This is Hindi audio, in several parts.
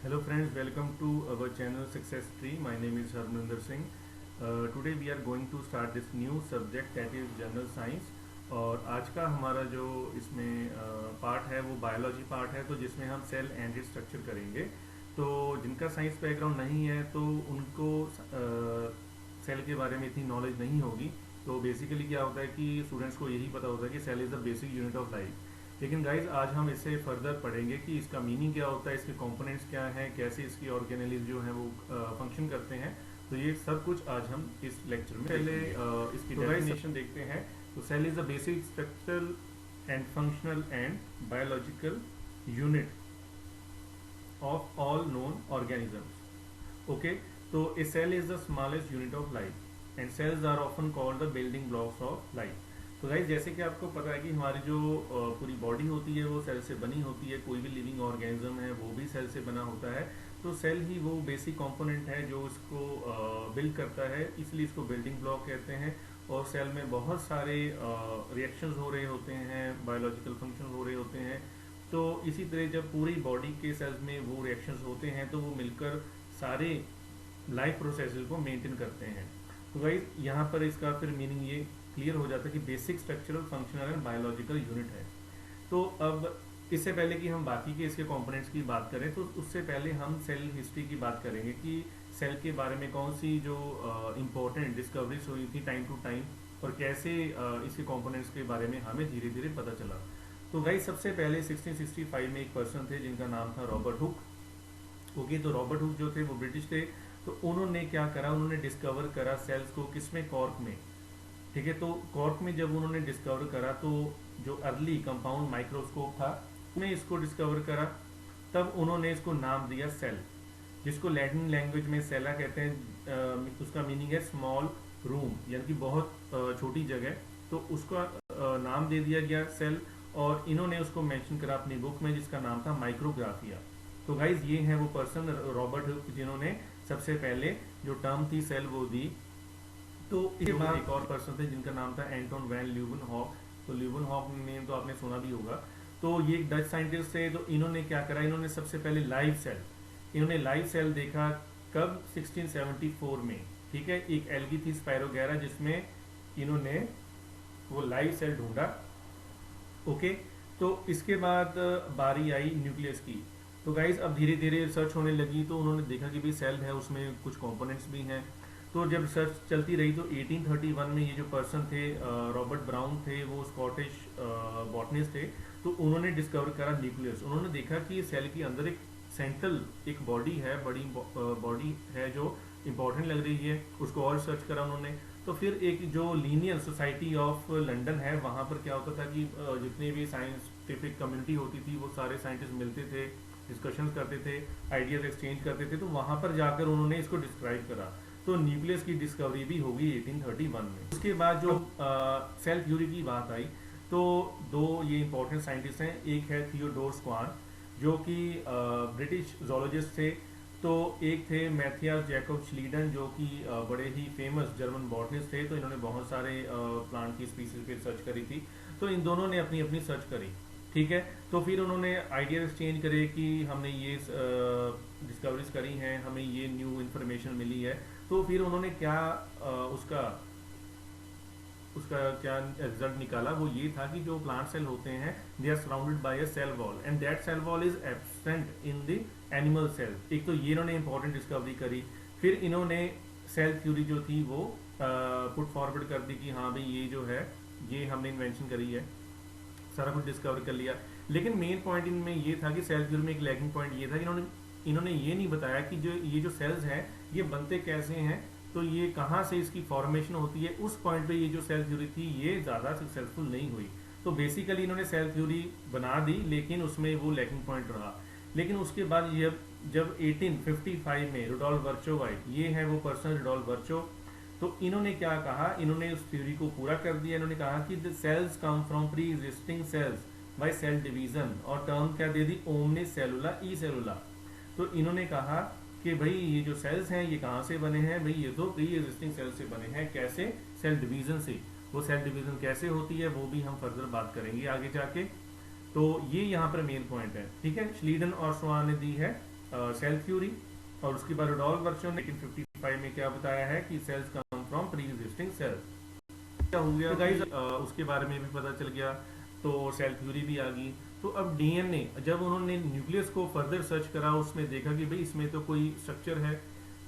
Hello friends, welcome to our channel Success Tree. My name is Harminder Singh. Today we are going to start this new subject that is General Science. और आज का हमारा जो इसमें पार्ट है वो बायोलॉजी पार्ट है, तो जिसमें हम सेल एंड इट्स स्ट्रक्चर करेंगे। तो जिनका साइंस बैकग्राउंड नहीं है तो उनको सेल के बारे में इतनी नॉलेज नहीं होगी। तो बेसिकली क्या होता है कि स्टूडेंट्स को यही पता होता है कि cell is the basic unit of life. लेकिन गाइज आज हम इससे फर्दर पढ़ेंगे कि इसका मीनिंग क्या होता है, इसके कंपोनेंट्स क्या हैं, कैसे इसकी ऑर्गेनेलिज जो है वो फंक्शन करते हैं। तो ये सब कुछ आज हम इस लेक्चर में पहले इसकी डेफिनेशन देखते हैं। तो cell is the basic structural and functional and biological unit of all known organisms. Okay, तो a cell is the smallest unit of life and cells are often called the building blocks of life. तो गाइज जैसे कि आपको पता है कि हमारी जो पूरी बॉडी होती है वो सेल से बनी होती है, कोई भी लिविंग ऑर्गेनिज्म है वो भी सेल से बना होता है। तो सेल ही वो बेसिक कंपोनेंट है जो इसको बिल्ड करता है, इसलिए इसको बिल्डिंग ब्लॉक कहते हैं। और सेल में बहुत सारे रिएक्शंस हो रहे होते हैं, बायोलॉजिकल फंक्शन हो रहे होते हैं। तो इसी तरह जब पूरी बॉडी के सेल्स में वो रिएक्शंस होते हैं तो वो मिलकर सारे लाइफ प्रोसेसेस को मेंटेन करते हैं। तो गाइज यहाँ पर इसका फिर मीनिंग ये क्लियर हो जाता है कि basic structural functional and biological unit है। तो अब इससे पहले कि हम बाकी के इसके कंपोनेंट्स की बात करें तो उससे पहले हम सेल हिस्ट्री की बात करेंगे कि सेल के बारे में कौन सी जो इम्पोर्टेंट डिस्कवरीज हुई थी टाइम टू टाइम, और कैसे इसके कंपोनेंट्स के बारे में हमें धीरे धीरे पता चला। तो गाइस सबसे पहले 1665 में एक पर्सन थे जिनका नाम था रॉबर्ट हुक। ओके, तो रॉबर्ट हुक जो थे वो ब्रिटिश थे। तो उन्होंने क्या करा, उन्होंने डिस्कवर करा सेल्स को किसमें, कॉर्क में। ठीक है, तो कॉर्क में जब उन्होंने डिस्कवर करा तो जो अर्ली कंपाउंड माइक्रोस्कोप था उसमें इसको डिस्कवर करा। तब उन्होंने इसको नाम दिया सेल, जिसको लैटिन लैंग्वेज में सेला कहते हैं। उसका मीनिंग है स्मॉल रूम, यानी कि बहुत छोटी जगह। तो उसका नाम दे दिया गया सेल, और इन्होंने उसको मेंशन करा अपनी बुक में जिसका नाम था माइक्रोग्राफिया। तो गाइज ये है वो पर्सन रॉबर्ट हुक जिन्होंने सबसे पहले जो टर्म थी सेल वो दी। तो इसके बाद एक और पर्सन थे जिनका नाम था एंटोन वैन ल्यूवेनहॉक। तो ल्यूवेनहॉक नेम तो आपने सुना भी होगा। तो ये एक डच साइंटिस्ट थे। तो इन्होंने क्या करा, इन्होंने सबसे पहले इन्होंने लाइव सेल देखा। कब? 1674 में। ठीक है, एक एल्गी थी स्पायरोगैरा जिसमें इन्होंने वो लाइव सेल ढूंढा। ओके, तो इसके बाद बारी आई न्यूक्लियस की। तो गाइज अब धीरे धीरे रिसर्च होने लगी, तो उन्होंने देखा कि भाई सेल है उसमें कुछ कंपोनेंट्स भी हैं। तो जब रिसर्च चलती रही तो 1831 में ये जो पर्सन थे रॉबर्ट ब्राउन थे, वो स्कॉटिश बॉटनिस्ट थे। तो उन्होंने डिस्कवर करा न्यूक्लियस। उन्होंने देखा कि सेल के अंदर एक सेंट्रल एक बॉडी है, बड़ी बॉडी है जो इंपॉर्टेंट लग रही है। उसको और रिसर्च करा उन्होंने। तो फिर एक जो लीनियर सोसाइटी ऑफ लंदन है, वहाँ पर क्या होता था कि जितनी भी साइंटिफिक कम्युनिटी होती थी वो सारे साइंटिस्ट मिलते थे, डिस्कशंस करते थे, आइडियाज एक्सचेंज करते थे। तो वहाँ पर जाकर उन्होंने इसको डिस्क्राइब करा। तो न्यूक्लियस की डिस्कवरी भी होगी 1831 में। उसके बाद जो सेल थ्योरी की बात आई तो दो ये इंपॉर्टेंट साइंटिस्ट हैं। एक है थियोडोर स्वान जो कि ब्रिटिश जोलॉजिस्ट थे। तो एक थे मैथियास जैकब श्लीडन जो कि बड़े ही फेमस जर्मन बॉटनिस्ट थे। तो इन्होंने बहुत सारे प्लांट की स्पीसीज पे सर्च करी थी। तो इन दोनों ने अपनी अपनी सर्च करी। ठीक है, तो फिर उन्होंने आइडिया एक्सचेंज करे कि हमने ये डिस्कवरीज करी हैं, हमें ये न्यू इन्फॉर्मेशन मिली है। तो फिर उन्होंने क्या उसका क्या रिजल्ट निकाला, वो ये था कि जो प्लांट सेल होते हैं they are surrounded by a cell wall and that cell wall is absent in the animal cell. एक तो ये इन्होंने इंपॉर्टेंट डिस्कवरी करी। फिर इन्होंने सेल थ्योरी जो थी वो पुट फॉरवर्ड कर दी कि हाँ भाई ये जो है ये हमने इन्वेंशन करी है, सारा कुछ डिस्कवर कर लिया। लेकिन मेन पॉइंट इनमें ये था कि सेल थ्योरी में एक लैगिंग पॉइंट ये था कि इन्होंने ये नहीं बताया कि ये जो सेल्स हैं ये बनते कैसे हैं, तो ये कहाँ से इसकी फॉर्मेशन होती है। उस पॉइंट पे ये जो सेल थ्योरी थी ये ज़्यादा सक्सेसफुल नहीं हुई। तो बेसिकली इन्होंने सेल थ्योरी बना दी लेकिन उसमें वो लैगिंग पॉइंट रहा। लेकिन उसके बाद ये जब 1855 में रुडोल्फ वर्चो आए, ये है वो पर्सन रुडोल्फ वर्चो। तो इन्होंने क्या कहा, इन्होंने उस थ्योरी को पूरा कर दिया। इन्होंने कहा कि the cells come from pre existing cells by cell division, और टर्म क्या दे दी, ओमने सेलुला ई सेलुला। तो इन्होंने कहा कि भाई ये जो सेल्स हैं ये कहाँ से बने हैं, भाई ये तो प्री एग्जिस्टिंग सेल से बने हैं। कैसे? सेल डिवीजन से। वो सेल डिवीजन कैसे होती है वो भी हम फर्दर बात करेंगे आगे जाके। तो ये यहाँ पर मेन पॉइंट है। ठीक है, श्लीडन और स्वान ने दी है सेल थ्योरी, और उसके बाद रुडोल्फ वर्चन ने 1955 में क्या बताया है कि cells come from pre existing cells. क्या हो गया, तो गाइस उसके बारे में भी पता चल गया, तो सेल थ्योरी भी आ गई। तो अब डीएनए, जब उन्होंने न्यूक्लियस को फर्दर सर्च करा, उसमें देखा कि भाई इसमें तो कोई स्ट्रक्चर है,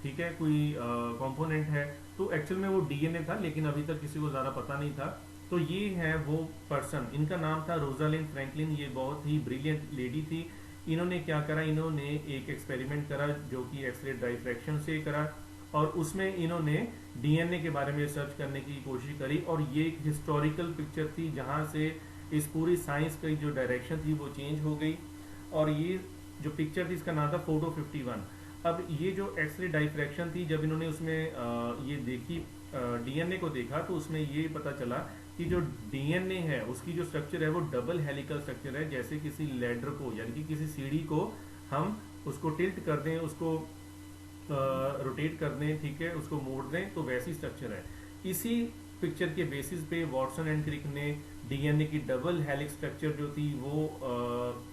ठीक है, कोई कंपोनेंट है, तो एक्चुअल में वो डीएनए था, लेकिन अभी तक किसी को ज़्यादा पता नहीं था। तो ये है वो पर्सन, इनका नाम था रोजालिंड फ्रैंकलिन। ये बहुत ही ब्रिलियंट लेडी थी। इन्होंने क्या करा, इन्होंने एक एक्सपेरिमेंट करा जो कि एक्सरे डाइफ्रैक्शन से करा, और उसमें इन्होंने डीएनए के बारे में रिसर्च करने की कोशिश करी। और ये एक हिस्टोरिकल पिक्चर थी जहाँ से इस पूरी साइंस की जो डायरेक्शन थी वो चेंज हो गई। और ये जो पिक्चर थी इसका नाम था फोटो 51। अब ये जो एक्सरे डाइफ्रैक्शन थी, जब इन्होंने उसमें ये देखी, डीएनए को देखा, तो उसमें ये पता चला कि जो डीएनए है उसकी जो स्ट्रक्चर है वो डबल हेलिकल स्ट्रक्चर है। जैसे किसी लैडर को, यानी कि किसी सीढ़ी को हम उसको टिल्ट कर दें, उसको रोटेट कर दें, ठीक है, उसको मोड़ दें, तो वैसी स्ट्रक्चर है। इसी पिक्चर के बेसिस पे वॉटसन एंड क्रिक ने डीएनए की डबल हेलिक्स स्ट्रक्चर जो थी वो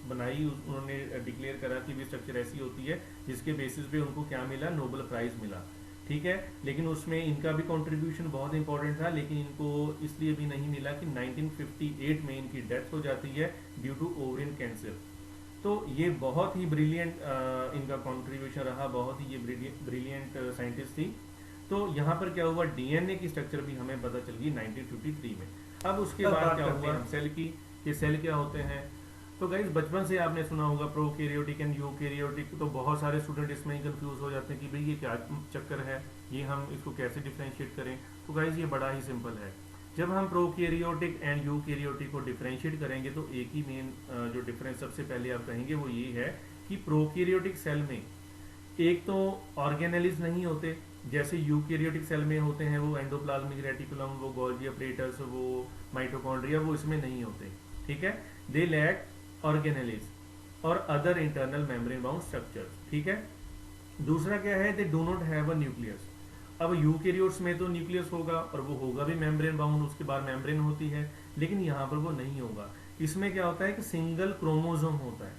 बनाई। उन्होंने डिक्लेयर करा कि भी स्ट्रक्चर ऐसी होती है, जिसके बेसिस पे उनको क्या मिला, नोबेल प्राइज मिला, ठीक है। लेकिन उसमें इनका भी कंट्रीब्यूशन बहुत इंपॉर्टेंट था, लेकिन इनको इसलिए भी नहीं मिला कि 1958 में इनकी डेथ हो जाती है ड्यू टू ओवरिन कैंसर। तो ये बहुत ही ब्रिलियंट इनका कंट्रीब्यूशन रहा, बहुत ही ये ब्रिलियंट साइंटिस्ट थी। तो यहाँ पर क्या हुआ, डीएनए की स्ट्रक्चर भी हमें पता चल गई 1953 में। अब उसके बाद क्या हुआ सेल की, कि सेल क्या होते हैं। तो गाइस बचपन से आपने सुना होगा प्रोकैरियोटिक एंड यूकैरियोटिक, तो बहुत सारे स्टूडेंट इसमें ही कंफ्यूज हो जाते हैं कि भाई ये क्या चक्कर है, ये हम इसको कैसे डिफरेंशिएट करें। तो गाइस ये बड़ा ही सिंपल है। जब हम प्रोकैरियोटिक एंड यूकैरियोटिक को डिफरेंशिएट करेंगे तो एक ही मेन जो डिफरेंस सबसे पहले आप कहेंगे वो ये है कि प्रोकैरियोटिक सेल में एक तो ऑर्गेनेलिज नहीं होते, जैसे यूकैरियोटिक सेल में होते हैं वो एंडोप्लाज्मिक रेटिकुलम, वो गोल्गी अपरेटस, वो माइटोकॉन्ड्रिया, वो इसमें नहीं होते, ठीक है। दे लैक ऑर्गेनेलिज और other internal membrane bound structure, ठीक है। दूसरा क्या है, they do not have a nucleus. अब यूकैरियोट्स में तो न्यूक्लियस होगा और वो होगा भी मेम्ब्रेन बाउंड, उसके बाद मेम्ब्रेन होती है, लेकिन यहाँ पर वो नहीं होगा। इसमें क्या होता है कि सिंगल क्रोमोसोम होता है,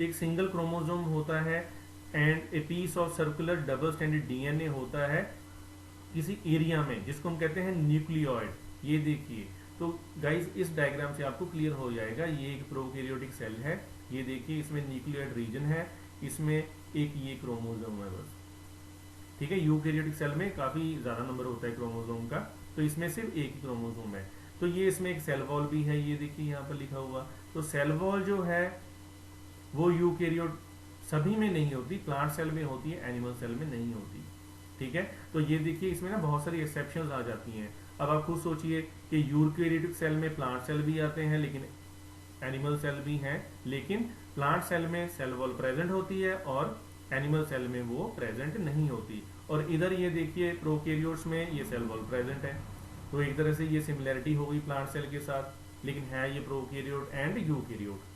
एक सिंगल क्रोमोसोम होता है and a piece of circular double standard DNA होता है किसी एरिया में, जिसको हम कहते हैं न्यूक्लियोइड। ये देखिए, तो गाइस इस डायग्राम से आपको क्लियर हो जाएगा, ये एक प्रोकैरियोटिक सेल है, ये देखिए इसमें न्यूक्लियोइड रीजन है, इसमें एक ये क्रोमोसोम है बस, ठीक है। यूकैरियोटिक सेल में काफी ज्यादा नंबर होता है क्रोमोसोम का, तो इसमें सिर्फ एक ही क्रोमोसोम है। तो ये इसमें एक सेल वॉल भी है, ये देखिए यहाँ पर लिखा हुआ। तो सेल वॉल जो है वो यूकैरियोट सभी में नहीं होती, प्लांट सेल में होती है, एनिमल सेल में नहीं होती, ठीक है। तो ये देखिए इसमें ना बहुत सारी एक्सेप्शंस आ जाती हैं। अब आप खुद सोचिए कि यूकैरियोटिक सेल में प्लांट सेल भी आते हैं, लेकिन एनिमल सेल भी हैं, लेकिन प्लांट सेल में सेल वॉल प्रेजेंट होती है और एनिमल सेल में वो प्रेजेंट नहीं होती। और इधर ये देखिए प्रोकैरियोट्स में ये सेल वॉल प्रेजेंट है, तो एक तरह से ये सिमिलैरिटी हो गई प्लांट सेल के साथ, लेकिन है ये प्रोकैरियोट एंड यूकैरियोट,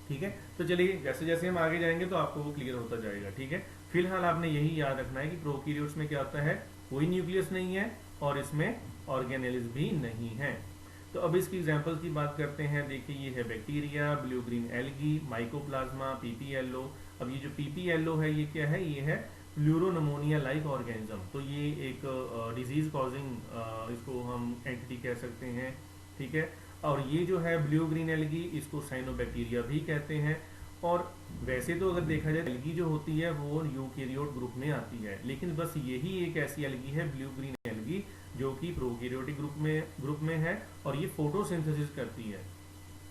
ठीक है। तो चलिए जैसे जैसे हम आगे जाएंगे तो आपको वो क्लियर होता जाएगा, ठीक है। फिलहाल आपने यही याद रखना है कि प्रोकैरियोट्स में क्या होता है, कोई न्यूक्लियस नहीं है और इसमें ऑर्गेनेल्स भी नहीं है। तो अब इसकी एग्जांपल की बात करते हैं। देखिए ये है bacteria, blue green algae, mycoplasma, PPLO. अब ये जो पीपीएलओ है ये क्या है, ये है प्लूरोनमोनिया लाइक ऑर्गेनिज्म। तो ये एक डिजीज कॉजिंग इसको हम एंटिटी कह सकते हैं, ठीक है। और ये जो है ब्लू ग्रीन एल्गी, इसको साइनोबैक्टीरिया भी कहते हैं। और वैसे तो अगर देखा जाए एल्गी जो होती है वो यूकैरियोट ग्रुप में आती है, लेकिन बस यही एक ऐसी एल्गी है ब्लू ग्रीन एल्गी जो कि प्रोकैरियोटिक ग्रुप में है और ये फोटोसिंथेसिस करती है,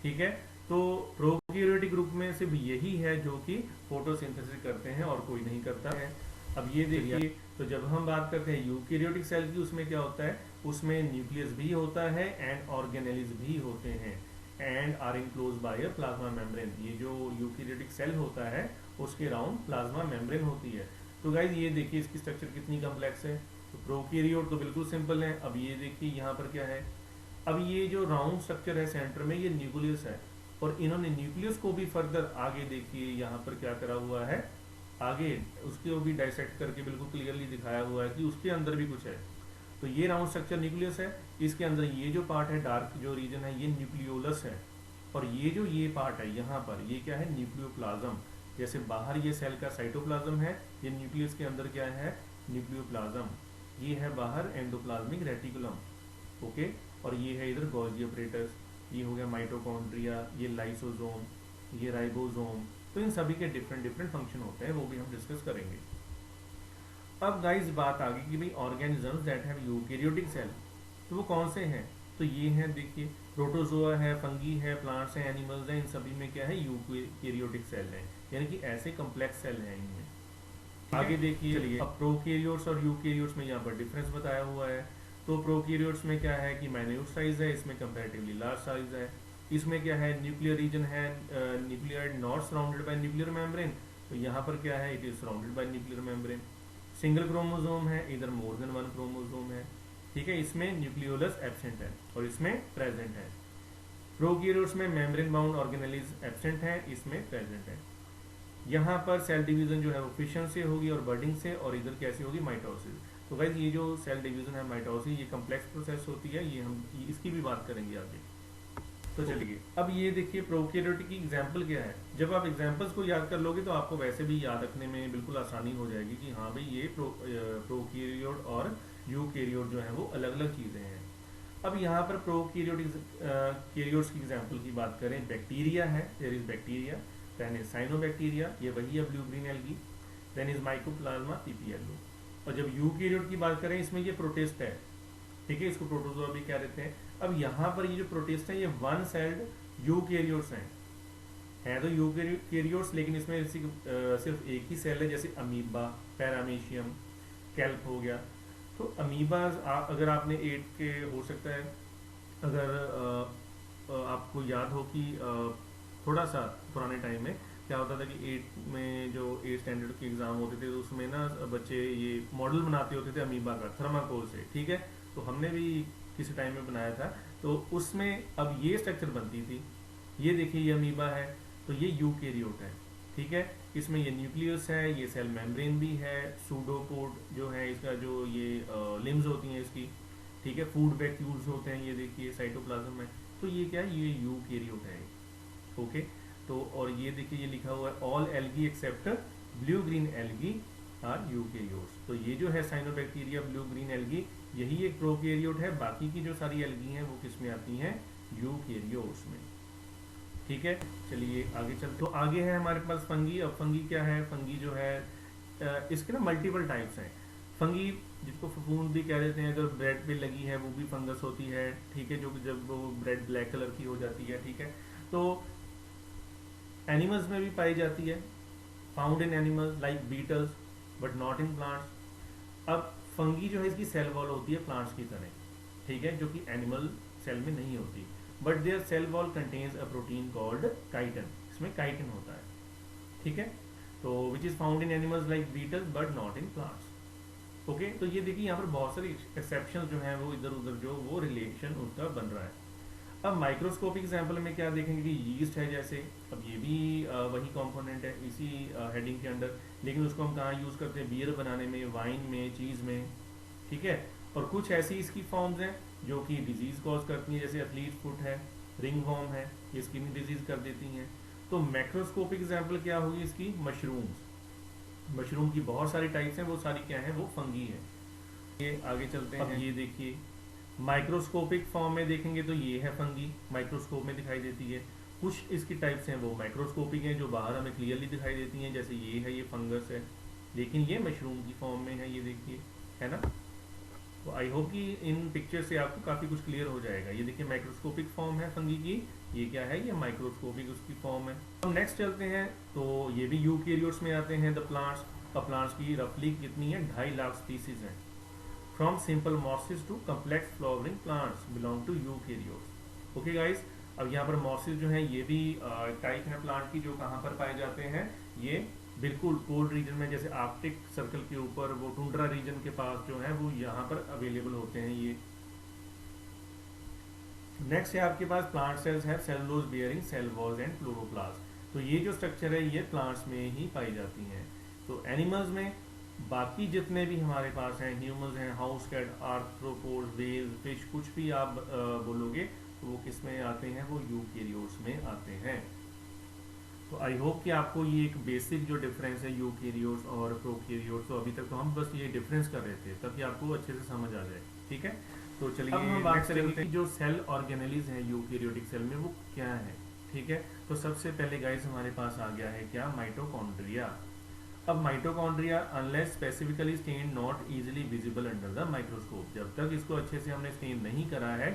ठीक है। तो प्रोकैरियोटिक ग्रुप में सिर्फ यही है जो कि फोटोसिंथेसिस करते हैं और कोई नहीं करता है। अब ये देखिए, तो जब हम बात करते हैं यूकैरियोटिक सेल की, उसमें क्या होता है, उसमें न्यूक्लियस भी होता है एंड ऑर्गेनेल्स भी होते हैं and are enclosed by a plasma membrane. ये जो यूकैरियोटिक सेल होता है उसके राउंड प्लाज्मा मेम्ब्रेन होती है। तो गाइज ये देखिए इसकी स्ट्रक्चर कितनी कॉम्प्लेक्स है। तो प्रोकैरियोट तो बिल्कुल सिंपल है। अब ये देखिए यहाँ पर क्या है, अब ये जो राउंड स्ट्रक्चर है सेंटर में, ये न्यूक्लियस है और इन्होंने न्यूक्लियस को भी फर्दर आगे देखिए यहाँ पर क्या करा हुआ है, आगे उसको भी डाइसेक्ट करके बिल्कुल क्लियरली दिखाया हुआ है कि उसके अंदर भी कुछ है। तो ये राउंड स्ट्रक्चर न्यूक्लियस है, इसके अंदर ये जो पार्ट है डार्क जो रीजन है ये न्यूक्लियोलस है, और ये जो ये पार्ट है यहाँ पर ये क्या है, न्यूक्लियोप्लाज्म। जैसे बाहर ये सेल का साइटोप्लाज्म है, ये न्यूक्लियस के अंदर क्या है, न्यूक्लियोप्लाज्म, ये है बाहर एंडोप्लाज्मिक रेटिकुलम, ओके। और ये है इधर गोल्गी अपरेटस, ये हो गया माइटोकॉन्ड्रिया, ये लाइसोसोम, ये राइबोसोम। तो इन सभी के डिफरेंट डिफरेंट फंक्शन होते हैं, वो भी हम डिस्कस करेंगे। अब गाइस बात आ गई कि भाई organisms that have eukaryotic cell, तो वो कौन से हैं, तो ये हैं, देखिए प्रोटोजोआ है, फंगी है, प्लांट्स हैं, एनिमल्स हैं, इन सभी में क्या है, यूकैरियोटिक सेल है, यानी कि ऐसे कम्प्लेक्स सेल हैं इनमें। आगे देखिए, चलिए अब प्रोकैरियोट्स और यूकैरियोट्स में यहाँ पर डिफरेंस बताया हुआ है। तो प्रोकैरियोट्स में क्या है कि माइन्यूट साइज है, इसमें कंपैरेटिवली लार्ज साइज है। इसमें क्या है, न्यूक्लियर रीजन है, nuclear not surrounded by nuclear membrane, तो यहाँ पर क्या है, it is surrounded by nuclear membrane. Single chromosome है, इधर मोर देन वन क्रोमोसोम है, ठीक है। इसमें न्यूक्लियोलस एब्सेंट है और इसमें प्रेजेंट है। प्रोकैरियोट्स में मेम्ब्रेन बाउंड ऑर्गेनेलिज एब्सेंट है, इसमें प्रेजेंट है। यहाँ पर सेल डिवीजन जो है वो फिशन से होगी और बर्डिंग से, और इधर कैसे होगी, माइटोसिस। तो गाइस ये जो सेल डिवीजन है माइटोसिस, ये कम्प्लेक्स प्रोसेस होती है, ये हम इसकी भी बात करेंगे आगे। तो चलिए अब ये देखिए प्रोकैरियोट की एग्जांपल क्या है। जब आप एग्जांपल्स को याद कर लोगे तो आपको वैसे भी याद रखने में बिल्कुल आसानी हो जाएगी कि हाँ भाई ये प्रोकैरियोट और यूकैरियोट जो है वो अलग अलग चीज़ें हैं। अब यहाँ पर प्रोकैरियोट्स की एग्जांपल की बात करें, बैक्टीरिया है, there is bacteria, then is cyanobacteria, ये वही है blue green algae, then is mycoplasma PPLO. और जब यूकैरियोट की बात करें, इसमें ये प्रोटिस्ट है, ठीक है, इसको प्रोटोजोआ भी कह देते हैं। अब यहाँ पर ये जो प्रोटिस्ट है, ये वन सेल्ड यूकैरियोट्स हैं तो यूकैरियोट्स, लेकिन इसमें सिर्फ एक ही सेल है, जैसे अमीबा, पैरामीशियम, कैल्प हो गया। तो अमीबा अगर आपने 8 के हो सकता है, अगर आपको याद हो कि थोड़ा सा पुराने टाइम में क्या होता था कि 8 में जो 8 स्टैंडर्ड के एग्जाम होते थे, तो उसमें ना बच्चे ये मॉडल बनाते होते थे अमीबा का थर्माकोल से, ठीक है। तो हमने भी किसी टाइम में बनाया था, तो उसमें अब ये स्ट्रक्चर बनती थी। ये देखिए ये अमीबा है, तो ये यूकैरियोट है, ठीक है। इसमें ये न्यूक्लियस है, ये सेल मेम्ब्रेन भी है, सूडोपोड जो है इसका, जो ये लिम्स होती हैं इसकी, ठीक है, फूड वैक्यूल्स होते हैं, ये देखिए साइटोप्लाज्म में। तो ये क्या है, ये यूकैरियोट है, ओके। तो और ये देखिए ये लिखा हुआ है all algae except blue green algae are eukaryotes. तो ये जो है साइनोबैक्टीरिया, ब्लू ग्रीन एल्गी, यही एक प्रोकैरियोट है। बाकी की जो सारी एल्गी हैं वो किस में आती हैं, यूकैरियोट्स में, ठीक है। चलिए आगे चलते, तो आगे है हमारे पास फंगी। अब फंगी क्या है, फंगी जो है इसके ना मल्टीपल टाइप्स हैं। फंगी जिसको फफूंद भी कह देते हैं, अगर ब्रेड पे लगी है वो भी फंगस होती है, ठीक है, जो जब वो ब्रेड ब्लैक कलर की हो जाती है, ठीक है। तो एनिमल्स में भी पाई जाती है, found in animals like beetles but not in plants. अब फंगी जो है इसकी सेल वॉल होती है प्लांट्स की तरह, ठीक है, जो कि एनिमल सेल में नहीं होती, but their cell wall contains a protein called chitin, इसमें काइटिन होता है, ठीक है। तो which is found in animals like beetles but not in plants, okay. तो ये देखिए यहाँ पर बहुत सारे एक्सेप्शन जो हैं वो इधर उधर जो वो रिलेशन उनका बन रहा है। अब माइक्रोस्कोपिक एग्जाम्पल में क्या देखेंगे कि यीस्ट है जैसे, अब ये भी वही कंपोनेंट है इसी हेडिंग के अंडर, लेकिन उसको हम कहाँ यूज़ करते हैं, बियर बनाने में, वाइन में, चीज़ में, ठीक है। और कुछ ऐसी इसकी फॉर्म्स हैं जो कि डिजीज़ कॉज करती हैं, जैसे एथलीट फुट है, रिंग वॉर्म है, ये स्किन डिजीज़ कर देती हैं। तो मैक्रोस्कोपिक एग्जाम्पल क्या होगी इसकी, मशरूम्स। मशरूम की बहुत सारी टाइप्स हैं, वो सारी क्या है, वो फंगी है। ये आगे चलते हैं, अब ये देखिए माइक्रोस्कोपिक फॉर्म में देखेंगे तो ये है फंगी, माइक्रोस्कोप में दिखाई देती है। कुछ इसकी टाइप्स हैं वो माइक्रोस्कोपिक हैं, जो बाहर हमें क्लियरली दिखाई देती हैं, जैसे ये है, ये फंगस है, लेकिन ये मशरूम की फॉर्म में है, ये देखिए, है ना। तो आई होप कि इन पिक्चर से आपको काफ़ी कुछ क्लियर हो जाएगा। ये देखिए माइक्रोस्कोपिक फॉर्म है फंगी की, ये क्या है, ये माइक्रोस्कोपिक उसकी फॉर्म है। अब नेक्स्ट चलते हैं, तो ये भी यूकैरियोट्स में आते हैं, द प्लांट्स। अब प्लांट्स की रफली कितनी है, 2.5 लाख स्पीसीज हैं। From simple mosses to complex flowering plants belong to eukaryotes. Okay guys, अब यहाँ पर मॉसिस जो है ये भी टाइप है प्लांट की, जो कहाँ पर पाए जाते हैं, ये बिल्कुल कोल्ड रीजन में, जैसे आर्कटिक सर्कल के ऊपर, वो टुंड्रा रीजन के पास जो है वो यहाँ पर अवेलेबल होते हैं ये। नेक्स्ट है आपके पास प्लांट सेल्स है, cellulose bearing cell walls and chloroplast. तो ये जो स्ट्रक्चर है ये प्लांट्स में ही पाई जाती हैं। तो एनिमल्स में बाकी जितने भी हमारे पास हैं, ह्यूमंस हैं, house cat, arthropods, whale, fish, कुछ भी आप बोलोगे तो वो किस में आते हैं, वो यूकैरियोट्स में आते हैं। तो आई होप कि आपको ये एक बेसिक जो डिफरेंस है यूकैरियोट्स और प्रोकैरियोट्स, तो अभी तक तो हम बस ये डिफरेंस कर रहे थे तभी आपको अच्छे से समझ आ जाए। ठीक है, तो चलिए अब हम बात करेंगे कि जो सेल ऑर्गेनेलिज हैं यूकैरियोटिक सेल में वो क्या है। ठीक है, तो सबसे पहले गाइस हमारे पास आ गया है क्या, माइटोकॉन्ड्रिया। अब mitochondria unless specifically stain not easily visible under the microscope, जब तक इसको अच्छे से हमने स्टेन नहीं करा है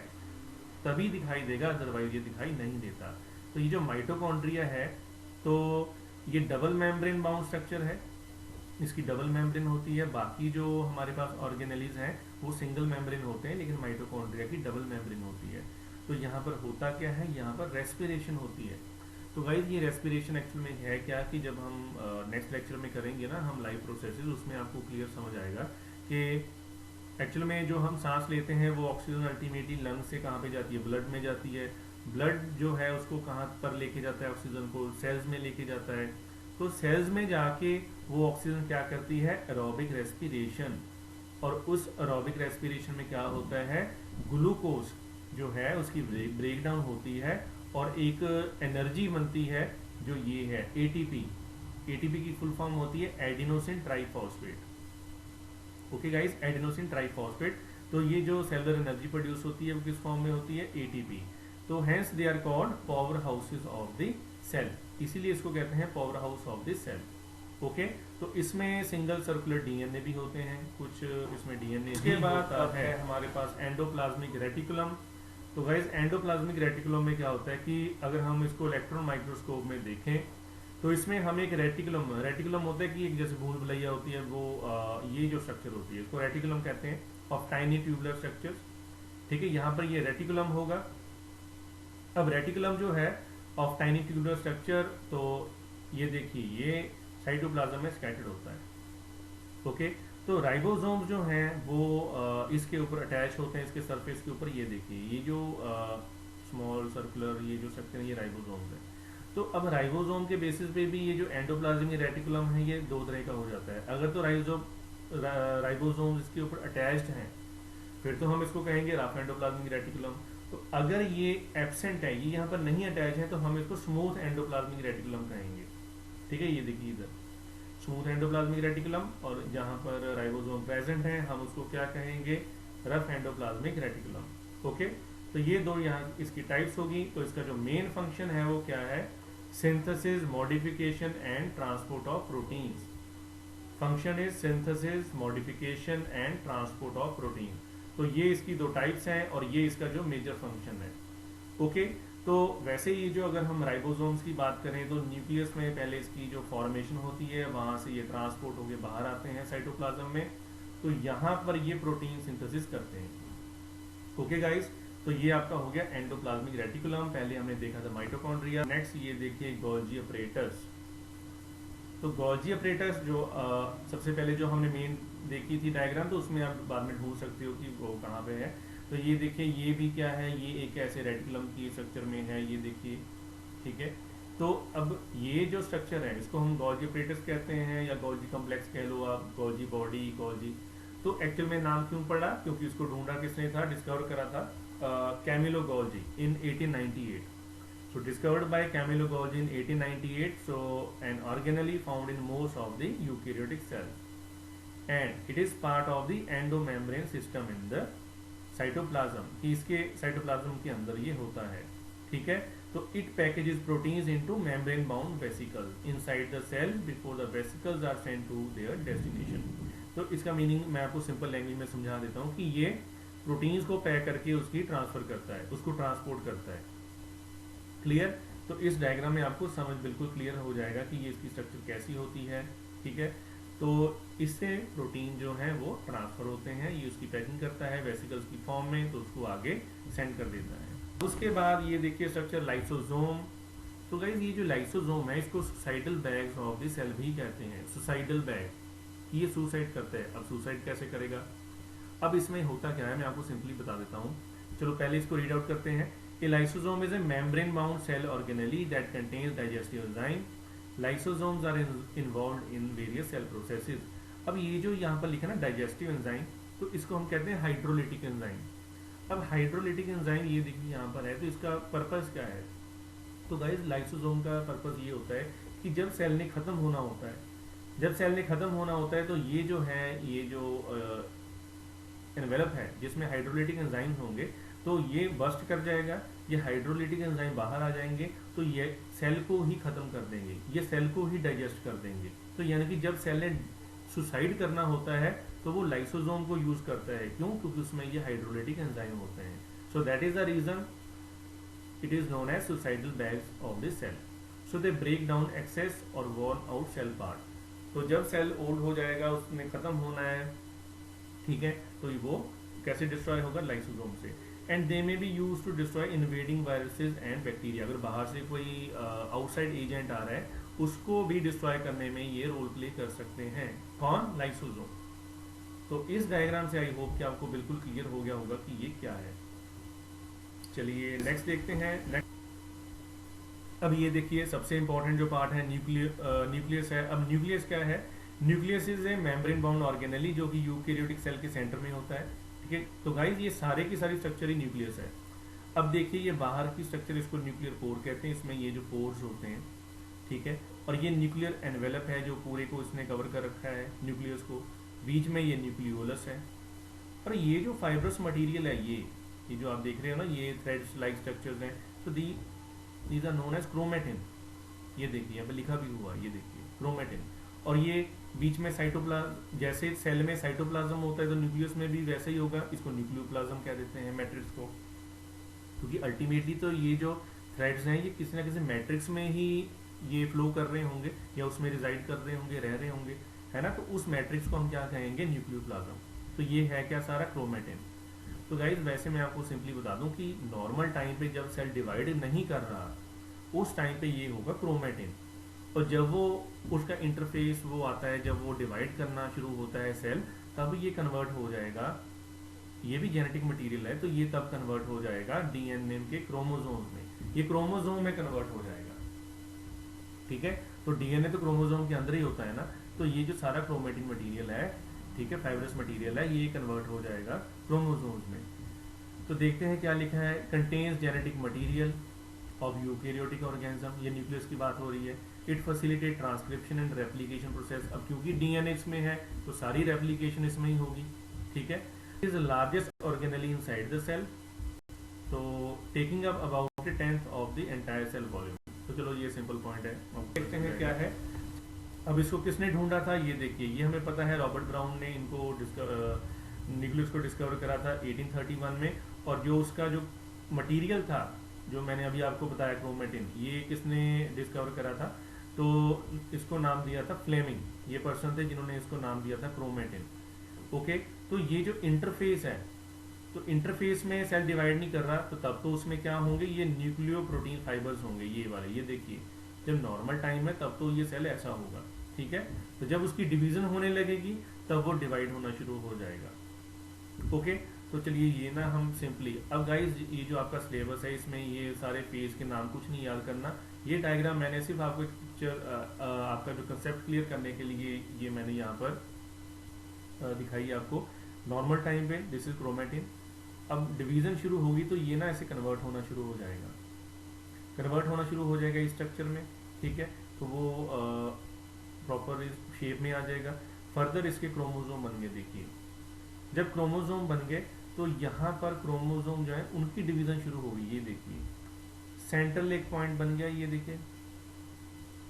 तभी दिखाई देगा, अदरवाइज ये दिखाई नहीं देता। तो ये जो माइटोकॉन्ड्रिया है तो ये डबल मेम्ब्रेन बाउंड स्ट्रक्चर है, इसकी डबल मेम्ब्रेन होती है। बाकी जो हमारे पास ऑर्गेनेलिज हैं वो सिंगल मेम्ब्रेन होते हैं, लेकिन माइटोकॉन्ड्रिया की डबल मेम्ब्रेन होती है। तो यहाँ पर होता क्या है, यहाँ पर रेस्पिरेशन होती है। तो गाइज ये रेस्पिरेशन एक्चुअल में है क्या कि जब हम नेक्स्ट लेक्चर में करेंगे ना हम लाइव प्रोसेसेस, उसमें आपको क्लियर समझ आएगा कि एक्चुअल में जो हम सांस लेते हैं वो ऑक्सीजन अल्टीमेटली लंग से कहाँ पे जाती है, ब्लड में जाती है। ब्लड जो है उसको कहाँ पर लेके जाता है, ऑक्सीजन को सेल्स में लेके जाता है। तो सेल्स में जाके वो ऑक्सीजन क्या करती है, एरोबिक रेस्पिरेशन, और उस एरोबिक रेस्पिरेशन में क्या होता है, ग्लूकोज जो है उसकी ब्रेक डाउन होती है और एक एनर्जी बनती है जो ये है एटीपी। एटीपी की फुल फॉर्म होती है adenosine triphosphate. Okay guys, adenosine triphosphate. तो ये जो सेलुलर एनर्जी प्रोड्यूस होती है वो किस फॉर्म में होती है, एटीपी। तो hence they are called power houses of the cell, इसीलिए इसको कहते हैं power house of the cell. Okay, तो इसमें सिंगल सर्कुलर डीएनए भी होते हैं, कुछ इसमें डीएनए। इसके बाद अब है हमारे पास एंडोप्लाज्मिक रेटिकुलम। तो गाइस एंडोप्लाज्मिक रेटिकुलम में क्या होता है कि अगर हम इसको इलेक्ट्रॉन माइक्रोस्कोप में देखें तो इसमें हम एक रेटिकुलम होता है कि एक जैसे भूल भुलैया होती है वो ये जो स्ट्रक्चर होती है इसको रेटिकुलम कहते हैं, ऑफ टाइनी ट्यूबुलर स्ट्रक्चर्स। ठीक है, यहाँ पर ये रेटिकुलम होगा। अब रेटिकुलम जो है ऑफ टाइनी ट्यूबुलर स्ट्रक्चर, तो ये देखिए ये साइटोप्लाज्म में स्कैटर्ड होता है। ओके, तो राइबोसोम जो हैं वो इसके ऊपर अटैच होते हैं, इसके सरफेस के ऊपर। ये देखिए ये जो स्मॉल सर्कुलर ये जो स्ट्रक्चर है ये राइबोसोम्स है। तो अब राइबोसोम के बेसिस पे भी ये जो एंडोप्लाज्मिक रेटिकुलम है ये दो तरह का हो जाता है। अगर तो राइबोसोम इसके ऊपर अटैच्ड हैं फिर तो हम इसको कहेंगे रफ एंडोप्लाज्मिक रेटिकुलम। तो अगर ये एब्सेंट है, ये यहाँ पर नहीं अटैच है, तो हम इसको स्मूथ एंडोप्लाज्मिक रेटिकुलम कहेंगे। ठीक है, ये देखिए इधर स्मूथ एंडोप्लाज्मिक रेटिकुलम, और जहाँ पर राइबोसोम प्रेजेंट है हम उसको क्या कहेंगे, रफ एंडोप्लाज्मिक रेटिकुलम। ओके, तो ये दो यहाँ इसकी टाइप्स होगी। तो इसका जो मेन फंक्शन है वो क्या है, synthesis, modification and transport of proteins. Function is synthesis, modification and transport of protein. तो ये इसकी दो टाइप्स हैं और ये इसका जो मेजर फंक्शन है। ओके, तो वैसे ही जो अगर हम राइबोसोम्स की बात करें तो न्यूक्लियस में पहले इसकी जो फॉर्मेशन होती है वहां से ये ट्रांसपोर्ट होके बाहर आते हैं साइटोप्लाज्म में, तो यहाँ पर ये प्रोटीन सिंथेसिस करते हैं। ओके गाइस, तो ये आपका हो गया एंडोप्लाज्मिक रेटिकुलम। पहले हमने देखा था माइटोकॉन्ड्रिया। नेक्स्ट ये देखिए गोल्जी अपरेटस। तो गोल्जी अपरेटस जो सबसे पहले जो हमने मेन देखी थी डायग्राम, तो उसमें आप बाद में ढूंढ सकते हो कि वो कहाँ पे है। तो ये देखिए ये भी क्या है, ये एक ऐसे रेटिकुलम की स्ट्रक्चर में है, ये देखिए। ठीक है, तो अब ये जो स्ट्रक्चर है इसको हम गोल्जी अपरेटस कहते हैं या गोल्जी कॉम्प्लेक्स कह लो आप, गोल्जी बॉडी, गोल्जी। तो एक्चुअल में नाम क्यों पड़ा, क्योंकि इसको ढूंढा किसने था, डिस्कवर करा था Camillo Golgi in 1898. So discovered by Camillo Golgi in 1898. So an organelle found in most of the eukaryotic cells, and it is part of the endomembrane system in the cytoplasm. कि इसके साइटोप्लाज्म के अंदर ये होता है। ठीक है, तो it packages proteins into membrane bound vesicles inside the cell before the vesicles are sent to their destination. तो इसका मीनिंग मैं आपको सिंपल लैंग्वेज में समझा देता हूँ कि ये प्रोटीन्स को पैक करके उसकी ट्रांसफर करता है, उसको ट्रांसपोर्ट करता है। क्लियर, तो इस डायग्राम में आपको समझ बिल्कुल क्लियर हो जाएगा कि ये इसकी स्ट्रक्चर कैसी होती है। ठीक है, तो इससे प्रोटीन जो है वो ट्रांसफर होते हैं, ये उसकी पैकिंग करता है वेसिकल्स की फॉर्म में, तो उसको आगे सेंड कर देता है। उसके बाद ये देखिए स्ट्रक्चर लाइसोसोम। तो गाइस ये जो लाइसोसोम है इसको suicidal bags of the cell भी कहते हैं। सुसाइडल बैग, ये सुसाइड करता है। अब सुसाइड कैसे करेगा, अब इसमें होता क्या है मैं आपको सिंपली बता देता हूँ। चलो पहले इसको रीड आउट करते हैं। A lysosome is a membrane-bound cell organelle that contains digestive enzyme. Lysosomes are involved in various cell processes. अब ये जो यहाँ पर लिखा ना डाइजेस्टिव एंजाइम, तो इसको हम कहते हैं हाइड्रोलिटिक एंजाइम। अब हाइड्रोलिटिक एंजाइम ये देखिए यहाँ पर है, तो इसका पर्पस क्या है, तो गाइज लाइसोसोम का पर्पस ये होता है कि जब सेल ने खत्म होना होता है, जब सेल ने खत्म होना होता है तो ये जो है, ये जो एनवेलप है जिसमें हाइड्रोलिटिक एंजाइम होंगे, तो ये बस्ट कर जाएगा, ये हाइड्रोलिटिक एंजाइम बाहर आ जाएंगे, तो ये सेल को ही खत्म कर देंगे, ये सेल को ही डाइजेस्ट कर देंगे। तो यानी कि जब सेल ने सुसाइड करना होता है तो वो लाइसोसोम को यूज करता है। क्यों? क्योंकि उसमें ये हाइड्रोलिटिक एंजाइम होते हैं। So that is the reason it is known as suicidal bags of the cell. So they break down excess or worn out cell part. तो जब सेल ओल्ड हो जाएगा, उसने खत्म होना है, ठीक है, तो वो कैसे डिस्ट्रॉय होगा? लाइसोसोम से। And they may be use to destroy invading viruses and bacteria. अगर बाहर से कोई आउटसाइड एजेंट आ रहा है उसको भी डिस्ट्रॉय करने में ये रोल प्ले कर सकते हैं। कौन? लाइसोसोम। तो इस डायग्राम से आई होप कि आपको बिल्कुल क्लियर हो गया होगा कि ये क्या है। चलिए नेक्स्ट देखते हैं। अब ये देखिए सबसे इंपॉर्टेंट जो पार्ट है न्यूक्लियस है। अब न्यूक्लियस क्या है? Nucleus is a membrane bound organelle जो कि यूकेरियोटिक सेल के सेंटर में होता है, ठीक है। तो गाइस ये सारे की सारी स्ट्रक्चर ही न्यूक्लियस है। अब देखिए ये बाहर की स्ट्रक्चर, इसको न्यूक्लियर पोर कहते हैं, इसमें ये जो पोर्स होते हैं, ठीक है, और ये न्यूक्लियर एनवेलप है जो पूरे को इसने कवर कर रखा है न्यूक्लियस को। बीच में ये न्यूक्लियोलस है, और ये जो फाइब्रस मटेरियल है, ये जो आप देख रहे हो ना, ये थ्रेड्स लाइक स्ट्रक्चर्स हैं, तो these are known as chromatin. ये देखिए यहाँ पे लिखा भी हुआ, ये देखिए क्रोमेटिन। और ये बीच में साइटोप्लाज्म, जैसे सेल में साइटोप्लाज्म होता है तो न्यूक्लियस में भी वैसे ही होगा, इसको न्यूक्लियोप्लाज्म कह देते हैं, मैट्रिक्स को। क्योंकि अल्टीमेटली तो ये जो थ्रेड्स हैं ये किसी ना किसी मैट्रिक्स में ही ये फ्लो कर रहे होंगे या उसमें रिजाइड कर रहे होंगे, रह रहे होंगे, है ना। तो उस मैट्रिक्स को हम क्या कहेंगे? न्यूक्लियोप्लाज्म। तो ये है क्या? सारा क्रोमेटिन। तो गाइज वैसे मैं आपको सिंपली बता दूं कि नॉर्मल टाइम पे जब सेल डिवाइड नहीं कर रहा, उस टाइम पे ये होगा क्रोमेटिन। और जब वो उसका इंटरफेस वो आता है, जब वो डिवाइड करना शुरू होता है सेल, तब ये कन्वर्ट हो जाएगा, ये भी जेनेटिक मटेरियल है, तो ये तब कन्वर्ट हो जाएगा डीएनए के क्रोमोसोम में। ये क्रोमोसोम में कन्वर्ट हो जाएगा, ठीक है। तो डीएनए तो क्रोमोसोम के अंदर ही होता है ना, तो ये जो सारा क्रोमेटिन मटेरियल है, ठीक है, फाइब्रस मटेरियल है, ये कन्वर्ट हो जाएगा क्रोमोसोम्स में। तो देखते हैं क्या लिखा है। Contains genetic material of eukaryotic organism, ये न्यूक्लियस की बात हो रही है। It facilitate transcription and replication process. अब क्योंकि डीएनए इसमें है तो सारी रेप्लिकेशन इसमें ही होगी, ठीक है। It is the largest organelle inside the cell, तो taking up about 1/10 of the entire cell volume. तो चलो ये सिंपल पॉइंट है, देखते हैं क्या है। अब इसको किसने ढूंढा था? ये देखिए, ये हमें पता है रॉबर्ट ब्राउन ने इनको न्यूक्लियस को डिस्कवर करा था 1831 में। और जो उसका जो मटेरियल था, जो मैंने अभी आपको बताया क्रोमेटिन, ये किसने डिस्कवर करा था? तो इसको नाम दिया था फ्लेमिंग। ये पर्सन थे जिन्होंने इसको नाम दिया था क्रोमेटिन। ओके, तो ये जो इंटरफेस है, तो इंटरफेस में सेल डिवाइड नहीं कर रहा, तो तब तो उसमें क्या होंगे? ये न्यूक्लियो प्रोटीन फाइबर्स होंगे, ये वाले। ये देखिए जब नॉर्मल टाइम है तब तो ये सेल ऐसा होगा, ठीक है। तो जब उसकी डिवीजन होने लगेगी तब वो डिवाइड होना शुरू हो जाएगा। ओके, तो चलिए ये ना हम सिंपली, अब गाइज ये जो आपका सिलेबस है इसमें ये सारे फेज के नाम कुछ नहीं याद करना। ये डायग्राम मैंने सिर्फ आपको एक पिक्चर, आपका जो कंसेप्ट क्लियर करने के लिए ये मैंने यहाँ पर दिखाई आपको। नॉर्मल टाइम पे दिस इज क्रोमेटिन। अब डिवीजन शुरू होगी तो ये ना ऐसे कन्वर्ट होना शुरू हो जाएगा, कन्वर्ट होना शुरू हो जाएगा इस स्ट्रक्चर में, ठीक है। तो वो प्रॉपर इस शेप में आ जाएगा। फर्दर इसके क्रोमोसोम बन गए। देखिए जब क्रोमोसोम बन गए तो यहाँ पर क्रोमोसोम जो है उनकी डिवीजन शुरू होगी। ये देखिए सेंट्रल एक पॉइंट बन गया, ये देखिए,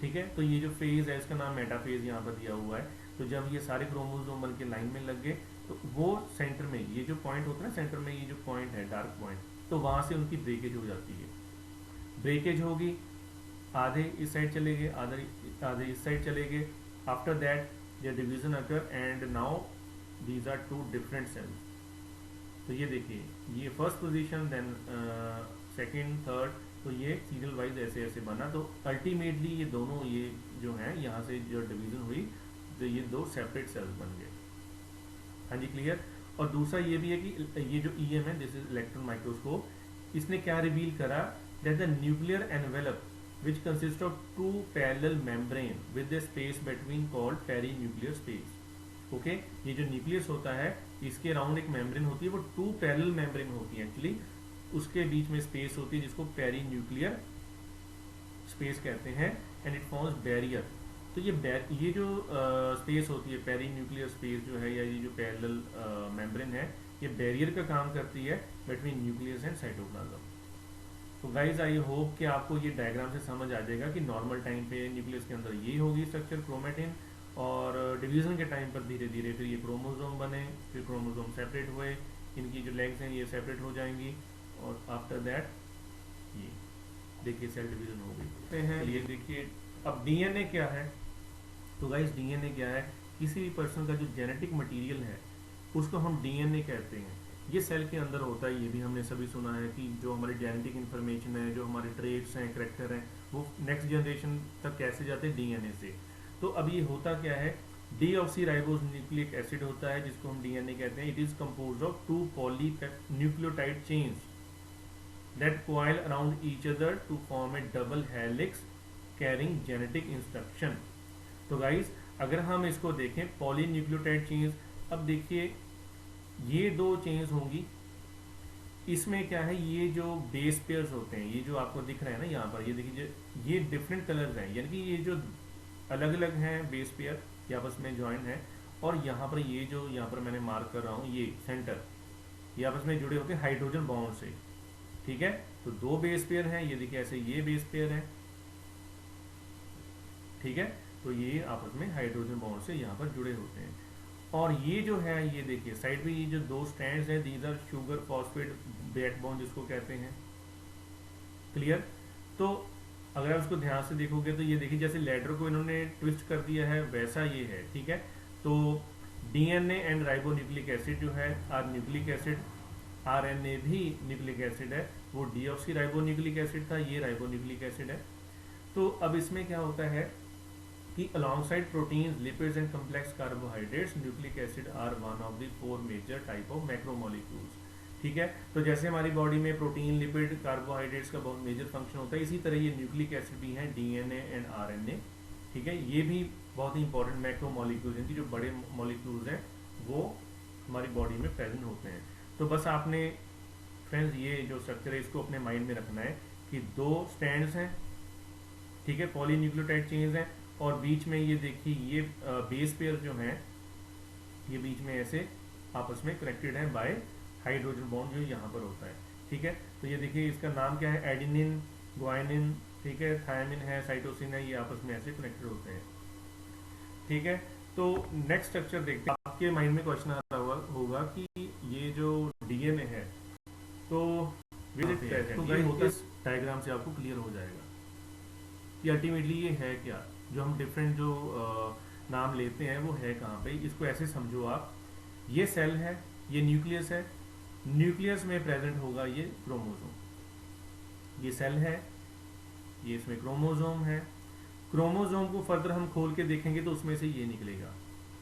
ठीक है। तो ये जो फेज है इसका नाम मेटाफेज यहाँ पर दिया हुआ है। तो जब ये सारे क्रोमोसोम बन के लाइन में लग गए तो वो सेंटर में, ये जो पॉइंट होता है ना सेंटर में, ये जो पॉइंट है डार्क पॉइंट, तो वहां से उनकी ब्रेकेज हो जाती है। ब्रेकेज होगी, आधे इस साइड चले गए, आधे इस साइड चले गए। After that the division occur and now these are two different cells. तो ये देखिए, ये first position, then second, third, तो ये सीरियल वाइज ऐसे ऐसे बना। तो अल्टीमेटली ये दोनों, ये जो है यहाँ से जो डिवीजन हुई तो ये दो सेपरेट सेल्स बन गए। हाँ जी, क्लियर। और दूसरा ये भी है कि ये जो EM है, दिस इज इलेक्ट्रॉन माइक्रोस्कोप, इसने क्या रिवील करा? That the nuclear envelope which consists of two parallel membrane with the space between called perinuclear space. Okay, ये जो न्यूक्लियस होता है इसके अराउंड एक मेम्ब्रेन होती है, वो टू पैरेलल मेम्ब्रेन होती है एक्चुअली, उसके बीच में स्पेस होती है जिसको पेरीन्यूक्लियर स्पेस कहते हैं एंड इट फॉर्म्स बैरियर। तो ये जो स्पेस होती है पेरी न्यूक्लियर स्पेस जो है, या ये जो पैरेलल मेम्ब्रेन है, ये बैरियर का काम करती है बिटवीन न्यूक्लियस एंड साइटोप्लाज्म। तो गाइज आई होप कि आपको ये डायग्राम से समझ आ जाएगा कि नॉर्मल टाइम पे न्यूक्लियस के अंदर ये होगी स्ट्रक्चर क्रोमेटिन, और डिवीजन के टाइम पर धीरे धीरे फिर ये क्रोमोसोम बने, फिर क्रोमोसोम सेपरेट हुए, इनकी जो लेग्स हैं ये सेपरेट हो जाएंगी, और आफ्टर दैट ये देखिए सेल डिवीजन हो गई हैं। ये देखिए अब डीएनए क्या है। तो गाइस डीएनए क्या है, किसी भी पर्सन का जो जेनेटिक मटेरियल है उसको हम डीएनए कहते हैं। ये सेल के अंदर होता है, ये भी हमने सभी सुना है कि जो हमारी जेनेटिक इन्फॉर्मेशन है, जो हमारे ट्रेट्स हैं, करेक्टर हैं, वो नेक्स्ट जनरेशन तक कैसे जाते हैं, डीएनए से। तो अब ये होता क्या है, डीऑक्सीराइबोस न्यूक्लिक एसिड होता है जिसको हम डीएनए कहते हैं। It is composed of 2 polynucleotide chains that coil around each other to form a double helix carrying genetic instruction। तो गाइस अगर हम इसको देखें पॉलीन्यूक्लियोटाइड चेन्स, अब देखिए ये 2 चेन्स होंगी, इसमें क्या है, ये जो बेस पेयर्स होते हैं, ये जो आपको दिख रहे हैं ना यहाँ पर, ये देखिए ये डिफरेंट कलर्स हैं, यानी कि ये जो अलग अलग हैं बेस पेयर ये आपस में ज्वाइन है, और यहाँ पर ये जो यहाँ पर मैंने मार्क कर रहा हूँ ये सेंटर, ये आपस में जुड़े होते हैं हाइड्रोजन बॉन्ड से। ठीक है, तो 2 बेस पेयर हैं, ये देखिए ऐसे ये बेस पेयर है। ठीक है, तो ये आपस में हाइड्रोजन बॉन्ड से यहाँ पर जुड़े होते हैं, और ये जो है ये देखिए साइड पे ये जो 2 स्ट्रैंड्स हैं, these are sugar phosphate backbone जिसको कहते हैं। क्लियर। तो अगर आप उसको ध्यान से देखोगे तो ये देखिए जैसे लेडर को इन्होंने ट्विस्ट कर दिया है वैसा ये है। ठीक है, तो डीएनए एंड राइबोन्यूक्लिक एसिड जो है आर न्यूक्लिक एसिड, आरएनए भी न्यूक्लिक एसिड है, वो डीऑक्सीराइबोन्यूक्लिक एसिड था, ये राइबोन्यूक्लिक एसिड है। तो अब इसमें क्या होता है कि alongside proteins, lipids and complex carbohydrates, nucleic acid are one of the 4 major type of macromolecules. ठीक है, तो जैसे हमारी बॉडी में प्रोटीन, लिपिड, कार्बोहाइड्रेट्स का बहुत मेजर फंक्शन होता है, इसी तरह ये न्यूक्लिक एसिड भी है, डीएनए एंड आरएनए। ठीक है, ये भी बहुत ही इंपॉर्टेंट मैक्रोमोलिक्यूल्स, इनकी जो बड़े मॉलिक्यूल्स हैं वो हमारी बॉडी में प्रेजेंट होते हैं। तो बस आपने फ्रेंड्स ये जो स्ट्रक्चर है इसको अपने माइंड में रखना है कि 2 स्ट्रैंड्स हैं, ठीक है, पॉलीन्यूक्लियोटाइड चेन्स हैं, और बीच में ये देखिए ये बेस पेयर जो हैं ये बीच में ऐसे आपस में कनेक्टेड हैं बाय हाइड्रोजन बॉन्ड जो यहाँ पर होता है। ठीक है, तो ये देखिए इसका नाम क्या है, एडिनिन, ग्वाइनिन, ठीक है, थायमिन है, साइटोसिन है, ये आपस में ऐसे कनेक्टेड होते हैं। ठीक है, तो नेक्स्ट स्ट्रक्चर देखते हैं। आपके माइंड में क्वेश्चन आ रहा होगा कि ये जो डीएनए है तो इस डायग्राम से आपको क्लियर हो जाएगा कि अल्टीमेटली ये है क्या, जो हम डिफरेंट जो नाम लेते हैं वो है कहाँ पे। इसको ऐसे समझो आप, ये सेल है, ये न्यूक्लियस है, न्यूक्लियस में प्रेजेंट होगा ये क्रोमोसोम, ये सेल है, ये इसमें क्रोमोसोम है। क्रोमोसोम को फर्दर हम खोल के देखेंगे तो उसमें से ये निकलेगा।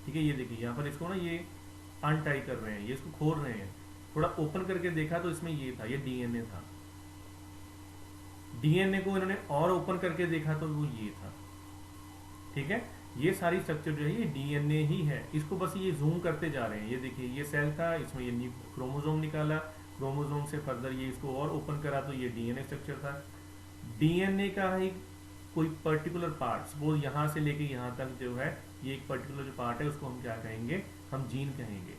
ठीक है, ये देखिए यहाँ पर इसको ना ये अनटाई कर रहे हैं, ये इसको खोल रहे हैं, थोड़ा ओपन करके देखा तो इसमें ये था, ये डीएनए था। डीएनए को इन्होंने और ओपन करके देखा तो वो ये था। ठीक है, ये सारी स्ट्रक्चर जो है ये डीएनए ही है, इसको बस ये जूम करते जा रहे हैं। ये देखिए ये सेल था, इसमें ये क्रोमोसोम निकाला, क्रोमोसोम से फर्दर ये इसको और ओपन करा तो ये डीएनए स्ट्रक्चर था। डीएनए का ही कोई पर्टिकुलर पार्ट, सपोज यहाँ से लेके यहाँ तक जो है ये एक पर्टिकुलर जो पार्ट है उसको हम क्या कहेंगे, हम जीन कहेंगे।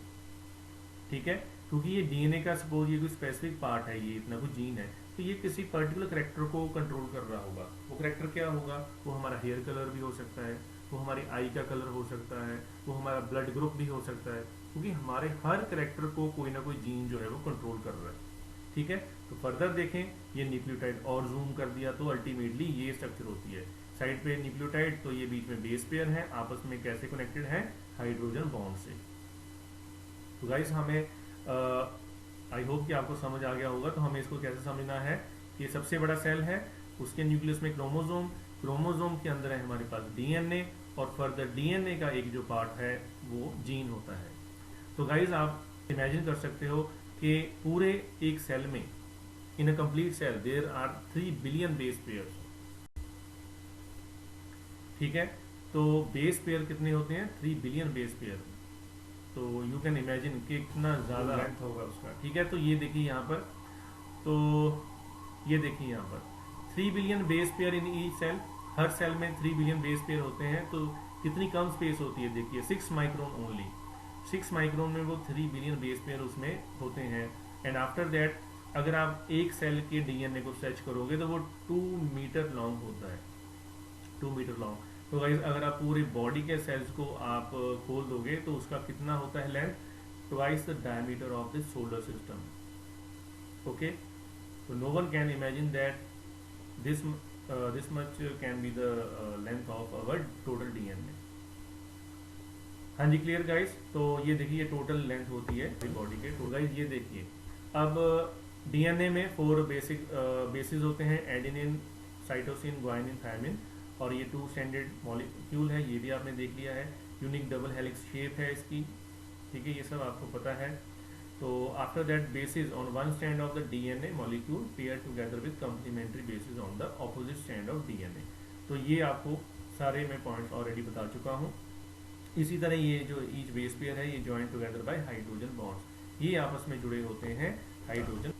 ठीक है, क्योंकि ये डीएनए का सपोज ये कोई स्पेसिफिक पार्ट है, ये इतना कुछ जीन है, तो ये किसी पर्टिकुलर करेक्टर को कंट्रोल कर रहा होगा। वो करेक्टर क्या होगा, वो हमारा हेयर कलर भी हो सकता है, वो हमारी आई का कलर हो सकता है, वो हमारा ब्लड ग्रुप भी हो सकता है, क्योंकि हमारे हर करेक्टर को कोई ना कोई जीन जो है वो कंट्रोल कर रहा है। ठीक है, तो फर्दर देखें, ये न्यूक्लियोटाइड और जूम कर दिया तो अल्टीमेटली ये स्ट्रक्चर होती है। साइड पे न्यूक्लियोटाइड, तो ये बीच में बेस पेयर है, आपस में कैसे कनेक्टेड है, हाइड्रोजन बॉन्ड से। तो गाइस हमें आई होप कि आपको समझ आ गया होगा। तो हमें इसको कैसे समझना है कि सबसे बड़ा सेल है, उसके न्यूक्लियस में क्रोमोसोम, क्रोमोसोम के अंदर है हमारे पास डीएनए, और फर्दर डीएनए का एक जो पार्ट है वो जीन होता है। तो गाइज आप इमेजिन कर सकते हो कि पूरे एक सेल में, in a complete cell there are 3 billion base pairs. ठीक है, तो बेस पेयर कितने होते हैं, 3 बिलियन बेस पेयर। तो यू कैन इमेजिन कि कितना ज़्यादा लेंथ होगा उसका। ठीक है, तो ये देखिए यहाँ पर, तो ये देखिए यहाँ पर 3 billion base pair in each cell, हर सेल में 3 बिलियन बेस पेयर होते हैं, तो कितनी कम स्पेस होती है देखिए, 6 माइक्रोन ओनली, 6 माइक्रोन में वो 3 बिलियन बेस पेयर उसमें होते हैं। एंड आफ्टर दैट अगर आप एक सेल के डीएनए को सर्च करोगे तो वो 2 मीटर लॉन्ग होता है, 2 मीटर लॉन्ग। तो गाइस अगर आप पूरी बॉडी के सेल्स को आप खोल दोगे तो उसका कितना होता है length, twice the diameter of the solar system. Okay, तो no one can imagine that this much can be the length of our total DNA। हाँ जी, क्लियर गाइस। तो ये देखिए टोटल लेंथ होती है बॉडी के। तो गाइस ये देखिए, अब डीएनए में 4 बेसिस होते हैं, एडेनिन, साइटोसिन, ग्वानिन, थायमिन, और ये 2 स्टैंडर्ड मॉलिक्यूल है, ये भी आपने देख लिया है। यूनिक डबल हेलिक्स शेप है इसकी, ठीक है, ये सब आपको पता है। तो after that basis on one stand of the DNA molecule pair together with complementary basis on the opposite stand of DNA. तो ये आपको सारे मैं पॉइंट्स ऑलरेडी बता चुका हूँ। इसी तरह ये जो ईच बेस पेयर है ये join together by hydrogen bonds, ये आपस में जुड़े होते हैं हाइड्रोजन।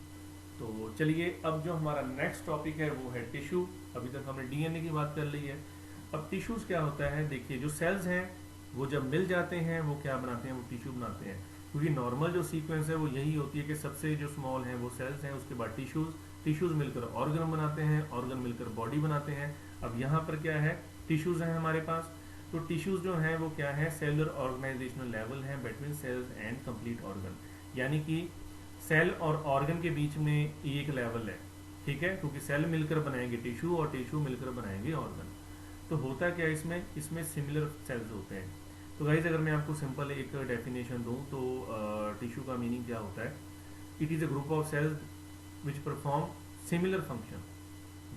तो चलिए अब जो हमारा नेक्स्ट टॉपिक है वो है टिश्यू। अभी तक हमने डीएनए की बात कर ली है, अब टिश्यूज क्या होता है। देखिए जो सेल्स हैं वो जब मिल जाते हैं वो क्या बनाते हैं, वो टिश्यू बनाते हैं। क्योंकि नॉर्मल जो सीक्वेंस है वो यही होती है कि सबसे जो स्मॉल है वो सेल्स हैं, उसके बाद टिश्यूज मिलकर ऑर्गन बनाते हैं, ऑर्गन मिलकर बॉडी बनाते हैं। अब यहाँ पर क्या है, टिश्यूज हैं हमारे पास। तो टिश्यूज जो हैं वो क्या है, सेलुलर ऑर्गेनाइजेशनल लेवल है between cells and complete organ, यानी कि सेल और ऑर्गन के बीच में एक लेवल है, ठीक है, क्योंकि सेल मिलकर बनाएंगे टिश्यू और टिश्यू मिलकर बनाएंगे ऑर्गन। तो होता क्या है इसमें सिमिलर सेल्स होते हैं। तो गाइज अगर मैं आपको सिंपल एक डेफिनेशन दूं तो टिश्यू का मीनिंग क्या होता है, it is a group of cells which perform similar function,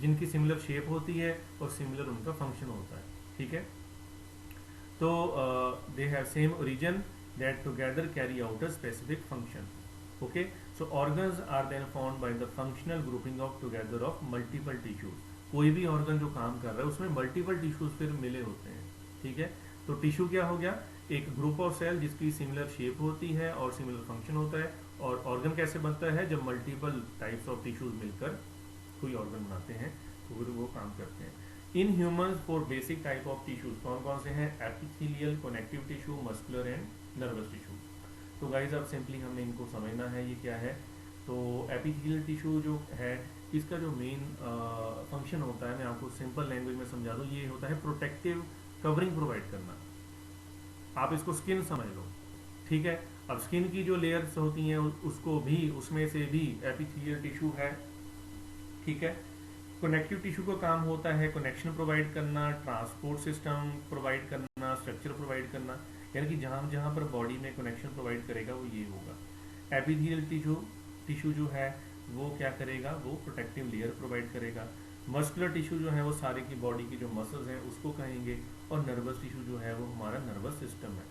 जिनकी सिमिलर शेप होती है और सिमिलर उनका फंक्शन होता है, ठीक है। तो they have same origin that together carry out a specific function. Okay, so organs are then found by the functional grouping of together of multiple tissues. कोई भी ऑर्गन जो काम कर रहा है उसमें मल्टीपल टिश्यूज फिर मिले होते हैं, ठीक है। तो टिश्यू क्या हो गया, एक ग्रुप ऑफ सेल जिसकी सिमिलर शेप होती है और सिमिलर फंक्शन होता है। और ऑर्गन कैसे बनता है, जब मल्टीपल टाइप्स ऑफ टिश्यूज मिलकर कोई ऑर्गन बनाते हैं तो फिर वो काम करते हैं। In humans for basic type of tissues कौन कौन से हैं, epithelial, connective tissue, muscular and nervous tissue. तो गाइज अब सिंपली हमें इनको समझना है ये क्या है। तो एपिथेलियल टिश्यू जो है इसका जो मेन फंक्शन होता है, मैं आपको सिंपल लैंग्वेज में समझा दूँ, ये होता है प्रोटेक्टिव कवरिंग प्रोवाइड करना। आप इसको स्किन समझ लो, ठीक है। अब स्किन की जो लेयर्स होती हैं उसको भी, उसमें से भी एपिथेलियल टिश्यू है, ठीक है। कनेक्टिव टिश्यू का काम होता है कनेक्शन प्रोवाइड करना, ट्रांसपोर्ट सिस्टम प्रोवाइड करना, स्ट्रक्चर प्रोवाइड करना, यानी कि जहाँ जहाँ पर बॉडी में कनेक्शन प्रोवाइड करेगा वो ये होगा। एपिथेलियल टिश्यू जो है वो क्या करेगा, वो प्रोटेक्टिव लेयर प्रोवाइड करेगा। मस्कुलर टिश्यू जो है वो सारे की बॉडी की जो मसल्स हैं उसको कहेंगे, और नर्वस टिश्यू जो है वो हमारा नर्वस सिस्टम है।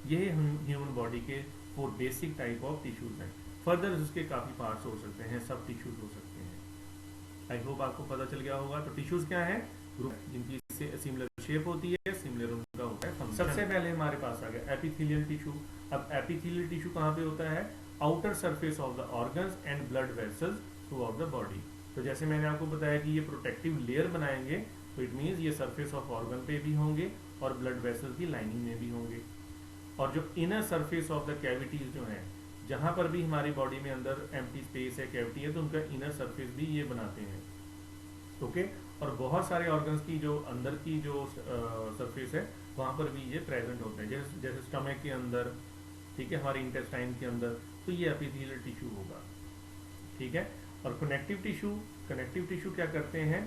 ये ह्यूमन बॉडी के 4 बेसिक टाइप ऑफ टिश्यूज हैं। फर्दर इसके काफ़ी पार्ट्स हो सकते हैं, सब टिश्यूज हो सकते हैं। आई होप आपको पता चल गया होगा। तो टिश्यूज क्या है, ग्रुप जिनकी सिमिलर शेप होती है, सिमिलर उनका होता है फंक्शन। सबसे पहले हमारे पास आ गया एपिथेलियल टिश्यू। अब एपिथेलियल टिश्यू कहाँ पे होता है, outer surface of the organs and blood vessels through out the body. तो जैसे मैंने आपको बताया कि ये प्रोटेक्टिव लेयर बनाएंगे, तो इट मीन्स ये सरफेस ऑफ ऑर्गन पे भी होंगे और ब्लड वेसल की लाइनिंग में भी होंगे। और जो inner surface of the cavities जो हैं, जहाँ पर भी हमारी बॉडी में अंदर एम्प्टी स्पेस है, कैविटी है, तो उनका इनर सरफेस भी ये बनाते हैं, ओके। और बहुत सारे ऑर्गन्स की जो अंदर की जो सरफेस है वहाँ पर भी ये प्रेजेंट होते हैं, जैसे स्टमक के अंदर, ठीक है, हमारे इंटेस्टाइन के अंदर, तो ये एपिथेलियल टिश्यू होगा, ठीक है। और कनेक्टिव टिश्यू क्या करते हैं,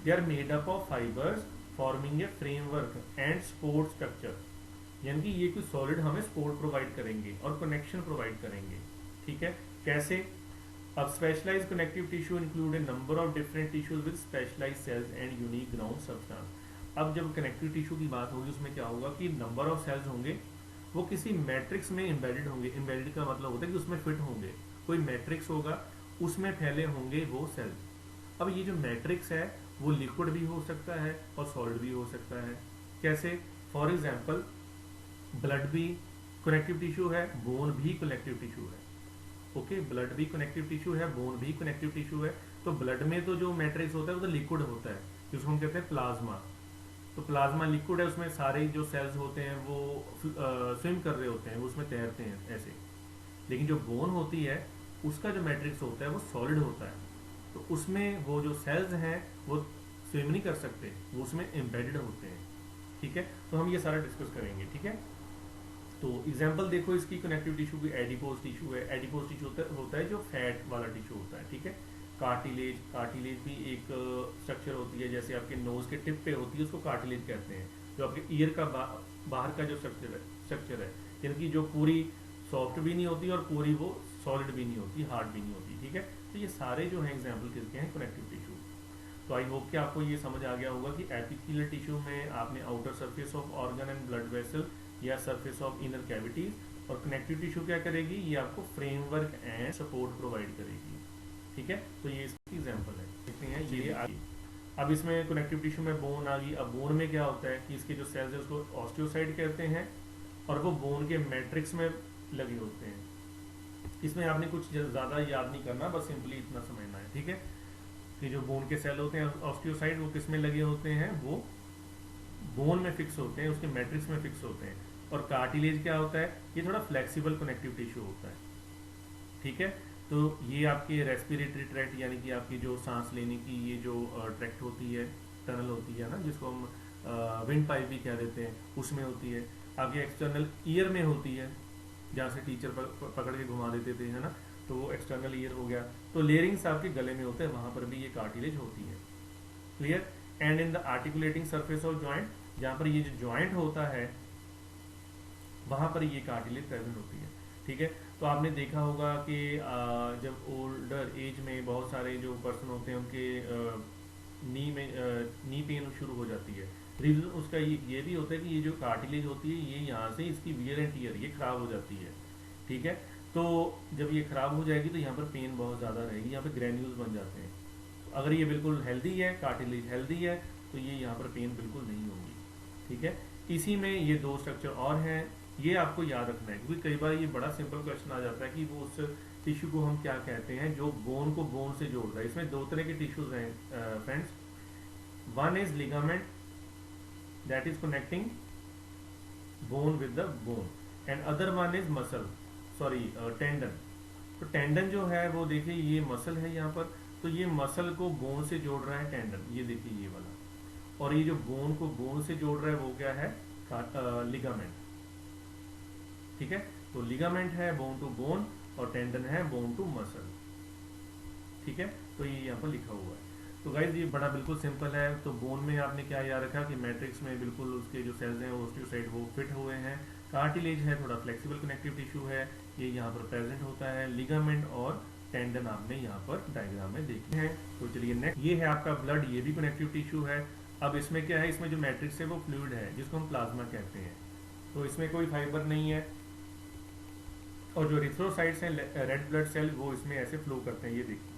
they are made up of fibres forming a framework and support structure, यानी कि ये कुछ सॉलिड हमें सपोर्ट प्रोवाइड करेंगे और कनेक्शन प्रोवाइड करेंगे, ठीक है। कैसे, अब specialised connective tissue include a number of different tissues with specialised cells and unique ground substance. अब जब कनेक्टिव टिश्यू की बात होगी उसमें क्या होगा कि नंबर ऑफ सेल्स होंगे, वो किसी मैट्रिक्स में एम्बेडेड होंगे। एम्बेडेड का मतलब होता है कि उसमें फिट होंगे, कोई मैट्रिक्स होगा उसमें फैले होंगे वो सेल। अब ये जो मैट्रिक्स है वो लिक्विड भी हो सकता है और सॉलिड भी हो सकता है। कैसे, फॉर एग्जांपल ब्लड भी कनेक्टिव टिश्यू है, बोन भी कनेक्टिव टिश्यू है, ओके। ब्लड भी कनेक्टिव टिश्यू है, बोन भी कनेक्टिव टिश्यू है। तो ब्लड में तो जो मैट्रिक्स होता है वो तो लिक्विड होता है, जिसको हम कहते हैं प्लाज्मा। तो प्लाज्मा लिक्विड है, उसमें सारे जो सेल्स होते हैं वो स्विम कर रहे होते हैं, वो उसमें तैरते हैं ऐसे। लेकिन जो बोन होती है उसका जो मैट्रिक्स होता है वो सॉलिड होता है, तो उसमें वो जो सेल्स हैं वो स्विम नहीं कर सकते, वो उसमें एम्बेडेड होते हैं। ठीक है, तो हम ये सारा डिस्कस करेंगे। ठीक है, तो एग्जांपल देखो इसकी कनेक्टिव टिश्यू की, एडिपोज टिश्यू है। एडिपोज टिश्यू होता है जो फैट वाला टिश्यू होता है। ठीक है, कार्टिलेज, कार्टिलेज भी एक स्ट्रक्चर होती है, जैसे आपके नोज के टिप पे होती है उसको कार्टिलेज कहते हैं। जो आपके ईयर का बाहर का जो स्ट्रक्चर है जिनकी जो पूरी सॉफ्ट भी नहीं होती और पूरी वो सॉलिड भी नहीं होती, हार्ड भी नहीं होती। ठीक है, तो ये सारे जो हैं एग्जाम्पल किसके हैं, कनेक्टिव टिश्यू। तो आई होप कि आपको ये समझ आ गया होगा कि एपिथेलियल टिश्यू में आपने outer surface of organ and blood vessel या सरफेस ऑफ इनर कैविटीज, और कनेक्टिव टिश्यू क्या करेगी, ये आपको फ्रेमवर्क एंड सपोर्ट प्रोवाइड करेगी। ठीक है, तो ये इसकी एग्जांपल है। देखते हैं ये आगे। अब इसमें कनेक्टिव टिश्यू में बोन आ गई। अब बोन में क्या होता है कि इसके जो सेल्स है उसको ऑस्टियोसाइट कहते हैं, और वो बोन के मैट्रिक्स में लगे होते हैं। इसमें आपने कुछ ज़्यादा याद नहीं करना, बस सिंपली इतना समझना है। ठीक है, कि जो बोन के सेल होते हैं ऑस्टियोसाइट वो किस में लगे होते हैं, वो बोन में फिक्स होते हैं, उसके मैट्रिक्स में फिक्स होते हैं। और कार्टिलेज क्या होता है, ये थोड़ा फ्लेक्सिबल कनेक्टिव टिश्यू होता है। ठीक है, तो ये आपके रेस्पिरेटरी ट्रैक्ट यानी कि आपकी जो सांस लेने की ये जो ट्रैक्ट होती है, टनल होती है ना, जिसको हम विंड पाइप भी कह देते हैं, उसमें होती है। आपके एक्सटर्नल ईयर में होती है, जहाँ से टीचर पकड़ के घुमा देते थे, है ना, तो वो एक्सटर्नल ईयर हो गया। तो लेयरिंग्स आपके गले में होते हैं, वहाँ पर भी ये कार्टिलेज होती है। Clear. And in the articulating surface of joint, जहाँ पर ये जो जॉइंट होता है वहाँ पर ये कार्टिलेज प्रेजेंट होती है। ठीक है, तो आपने देखा होगा कि जब ओल्डर एज में बहुत सारे जो पर्सन होते हैं उनके नी पेन शुरू हो जाती है। रीज़न उसका ये भी होता है कि ये जो कार्टिलेज होती है ये यहाँ से इसकी वियर एंड टियर ये खराब हो जाती है। ठीक है, तो जब ये खराब हो जाएगी तो यहाँ पर पेन बहुत ज़्यादा रहेगी, यहाँ पर ग्रैन्यूल्स बन जाते हैं। अगर ये बिल्कुल हेल्दी है, कार्टिलेज हेल्दी है, तो ये यहाँ पर पेन बिल्कुल नहीं होगी। ठीक है, इसी में ये दो स्ट्रक्चर और हैं, ये आपको याद रखना है, क्योंकि कई बार ये बड़ा सिंपल क्वेश्चन आ जाता है कि वो उस टिश्यू को हम क्या कहते हैं जो बोन को बोन से जोड़ रहा है। इसमें दो तरह के टिश्यूज हैं friends. One is ligament that is connecting bone with the bone, and other one is muscle, sorry tendon. तो टेंडन जो है वो देखिए ये मसल है यहाँ पर, तो ये मसल को बोन से जोड़ रहा है टेंडन, ये देखिए ये वाला। और ये जो बोन को बोन से जोड़ रहा है वो क्या है, लिगामेंट। ठीक है, तो लिगामेंट है बोन टू बोन और टेंडन है बोन टू मसल। ठीक है, तो ये यहाँ पर लिखा हुआ है। तो गाइज ये बड़ा बिल्कुल सिंपल है। तो बोन में आपने क्या याद रखा कि मैट्रिक्स में बिल्कुल उसके जो सेल्स हैं ऑस्टियोसाइट वो फिट हुए हैं। कार्टिलेज है थोड़ा फ्लेक्सिबल कनेक्टिव टिश्यू है, ये यहाँ पर प्रेजेंट होता है। लिगामेंट और टेंडन आपने यहाँ पर डायग्राम में देखे हैं। तो चलिए नेक्स्ट, ये है आपका ब्लड, ये भी कनेक्टिव टिश्यू है। अब इसमें क्या है, इसमें जो मैट्रिक्स है वो फ्लूइड है जिसको हम प्लाज्मा कहते हैं। तो इसमें कोई फाइबर नहीं है, और जो एरिथ्रोसाइट्स हैं रेड ब्लड सेल वो इसमें ऐसे फ्लो करते हैं। ये देखिए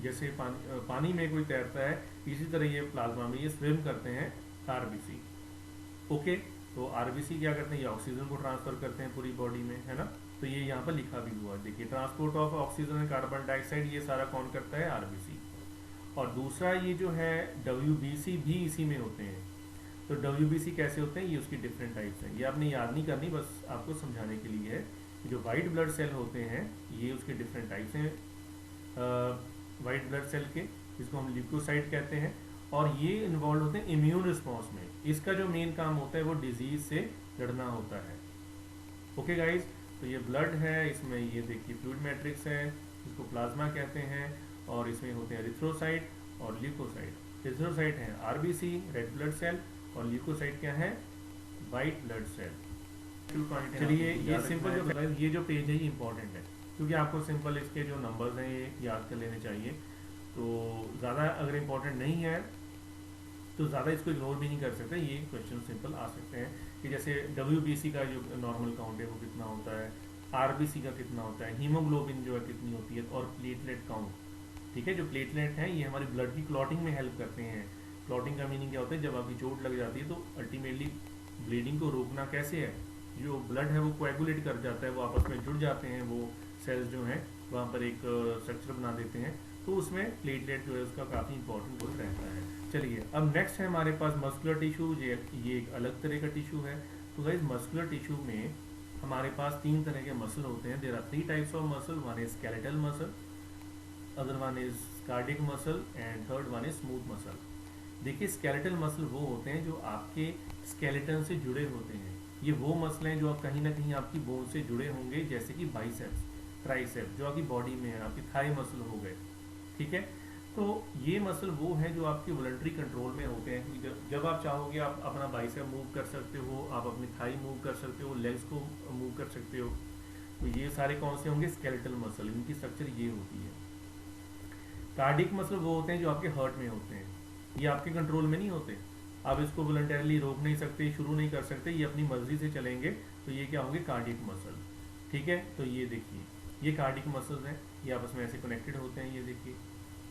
जैसे पानी में कोई तैरता है, इसी तरह ये प्लाज्मा में ये स्विम करते हैं आरबीसी। ओके, तो आरबीसी क्या करते हैं, ये ऑक्सीजन को ट्रांसफर करते हैं पूरी बॉडी में, है ना। तो ये यहाँ पर लिखा भी हुआ है, देखिए transport of oxygen and carbon dioxide, ये सारा कौन करता है, आरबीसी। और दूसरा ये जो है डब्ल्यूबीसी भी इसी में होते हैं। तो डब्ल्यूबीसी कैसे होते हैं, ये उसकी डिफरेंट टाइप्स हैं, ये आपने याद नहीं करनी, बस आपको समझाने के लिए है। जो वाइट ब्लड सेल होते हैं ये उसके डिफरेंट टाइप्स हैं वाइट ब्लड सेल के, जिसको हम ल्यूकोसाइट कहते हैं, और ये इन्वॉल्व होते हैं इम्यून रिस्पॉन्स में। इसका जो मेन काम होता है वो डिजीज से लड़ना होता है। ओके गाइज, तो ये ब्लड है, इसमें ये देखिए फ्लूइड मैट्रिक्स है जिसको प्लाज्मा कहते हैं, और इसमें होते हैं एरिथ्रोसाइट और ल्यूकोसाइट। एरिथ्रोसाइट है आरबीसी रेड ब्लड सेल, और ल्यूकोसाइट क्या है, वाइट ब्लड सेल। चलिए ये सिंपल जो ये जो पेज है ये इंपॉर्टेंट है, क्योंकि आपको सिंपल इसके जो नंबर्स हैं ये याद कर लेने चाहिए। तो ज़्यादा अगर इम्पोर्टेंट नहीं है तो ज़्यादा इसको इग्नोर भी नहीं कर सकते, ये क्वेश्चन सिंपल आ सकते हैं कि जैसे डब्ल्यूबीसी का जो नॉर्मल काउंट है वो कितना होता है, आरबीसी का कितना होता है, हीमोग्लोबिन जो है कितनी होती है, और प्लेटलेट काउंट। ठीक है, जो प्लेटलेट हैं ये हमारी ब्लड की क्लॉटिंग में हेल्प करते हैं। क्लॉटिंग का मीनिंग क्या होता है, जब आपकी चोट लग जाती है तो अल्टीमेटली ब्लीडिंग को रोकना कैसे है, जो ब्लड है वो कोएगुलेट कर जाता है, वो आपस में जुड़ जाते हैं, वो सेल्स जो हैं वहाँ पर एक स्ट्रक्चर बना देते हैं, तो उसमें प्लेटलेट जो है उसका काफ़ी इंपॉर्टेंट रोल रहता है। चलिए अब नेक्स्ट है हमारे पास मस्कुलर टिश्यू। ये एक अलग तरह का टिश्यू है। तो गाइस मस्कुलर टिश्यू में हमारे पास 3 तरह के मसल होते हैं। There are 3 types of muscle. One is skeletal muscle, other one is cardiac muscle and third one is smooth muscle. देखिए स्केलेटल मसल वो होते हैं जो आपके स्केलेटन से जुड़े होते हैं। ये वो मसल हैं जो आप कहीं ना कहीं आपकी बोन से जुड़े होंगे, जैसे कि बाइसेप्स, ट्राइसेप्स जो आपकी बॉडी में है, आपकी थाई मसल हो गए, ठीक है। तो ये मसल वो हैं जो आपके वॉलंटरी कंट्रोल में होते हैं। जब आप चाहोगे आप अपना बाइसेप मूव कर सकते हो, आप अपनी थाई मूव कर सकते हो, लेग्स को मूव कर सकते हो। तो ये सारे कौन से होंगे? Skeletal muscle. इनकी स्ट्रक्चर ये होती है। कार्डिक मसल वो होते हैं जो आपके हार्ट में होते हैं। ये आपके कंट्रोल में नहीं होते, आप इसको वॉलंटरली रोक नहीं सकते, शुरू नहीं कर सकते, ये अपनी मर्जी से चलेंगे। तो ये क्या होंगे? कार्डिक मसल, ठीक है। तो ये देखिए ये कार्डिक मसल्स हैं, ये आपस में ऐसे कनेक्टेड होते हैं। ये देखिए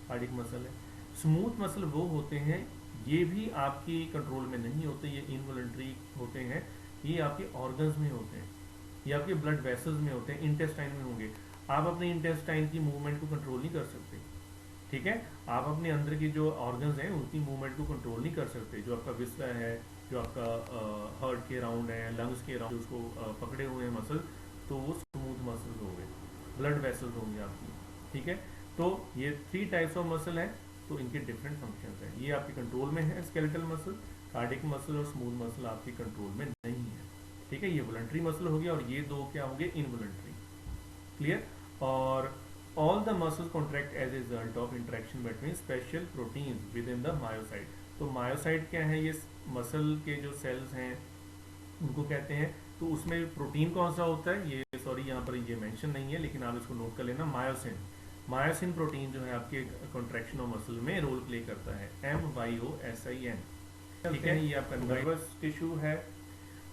कार्डिक मसल है। स्मूथ मसल वो होते हैं, ये भी आपकी कंट्रोल में नहीं होते, ये इनवॉलंटरी होते हैं। ये आपके ऑर्गन्स में होते हैं, ये आपके ब्लड वेसल्स में होते हैं, इंटेस्टाइन में होंगे। आप अपने इंटेस्टाइन की मूवमेंट को कंट्रोल नहीं कर सकते, ठीक है। आप अपने अंदर की जो ऑर्गन्स हैं उनकी मूवमेंट को कंट्रोल नहीं कर सकते। जो आपका विस्टा है, जो आपका हार्ट के राउंड है, लंग्स के राउंड उसको पकड़े हुए हैं मसल, तो वो स्मूथ मसल्स हो गए, ब्लड वेसल्स होंगे आपकी, ठीक है। तो ये 3 टाइप्स ऑफ मसल हैं, तो इनके डिफरेंट फंक्शंस हैं। ये आपके कंट्रोल में है, स्केलेटल मसल, कार्डिक मसल और स्मूथ मसल आपके कंट्रोल में नहीं है, ठीक है। ये वॉलंटरी मसल हो गया और ये दो क्या होंगे? इनवॉलंटरी। क्लियर? और all the muscles contract as a result of interaction between special proteins within the myocyte। तो मायोसाइट क्या है? ये मसल के जो सेल्स हैं उनको कहते हैं। तो उसमें प्रोटीन कौन सा होता है? ये सॉरी यहाँ पर ये मेंशन नहीं है, लेकिन आप इसको नोट कर लेना। मायोसिन, मायोसिन प्रोटीन जो है आपके कॉन्ट्रैक्शन ऑफ मसल में रोल प्ले करता है, MYOSIN, ठीक है। ये आपका नर्वस टिश्यू है।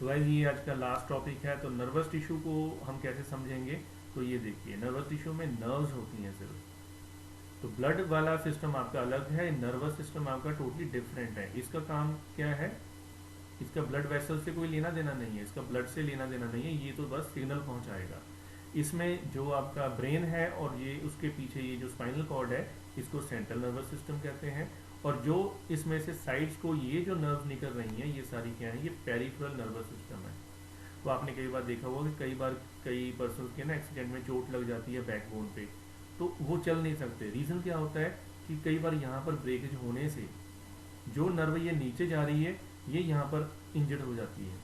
तो गाइस ये आज का लास्ट टॉपिक है। तो नर्वस टिश्यू को हम कैसे समझेंगे? तो ये देखिए नर्वस टिश्यू में नर्व्स होती हैं सिर्फ। तो ब्लड वाला सिस्टम आपका अलग है, नर्वस सिस्टम आपका टोटली डिफरेंट है। इसका काम क्या है? इसका ब्लड वेसल से कोई लेना देना नहीं है, इसका ब्लड से लेना देना नहीं है, ये तो बस सिग्नल पहुंचाएगा। इसमें जो आपका ब्रेन है और ये उसके पीछे ये जो स्पाइनल कॉर्ड है, इसको सेंट्रल नर्वस सिस्टम कहते हैं। और जो इसमें से साइड्स को ये जो नर्व निकल रही हैं, ये सारी क्या है? ये पेरिफेरल नर्वस सिस्टम है। तो आपने कई बार देखा होगा कि कई बार कई पर्सन के ना एक्सीडेंट में चोट लग जाती है बैकबोन पे, तो वो चल नहीं सकते। रीज़न क्या होता है कि कई बार यहाँ पर ब्रेकेज होने से जो नर्व ये नीचे जा रही है, ये यहाँ पर इंजर्ड हो जाती है,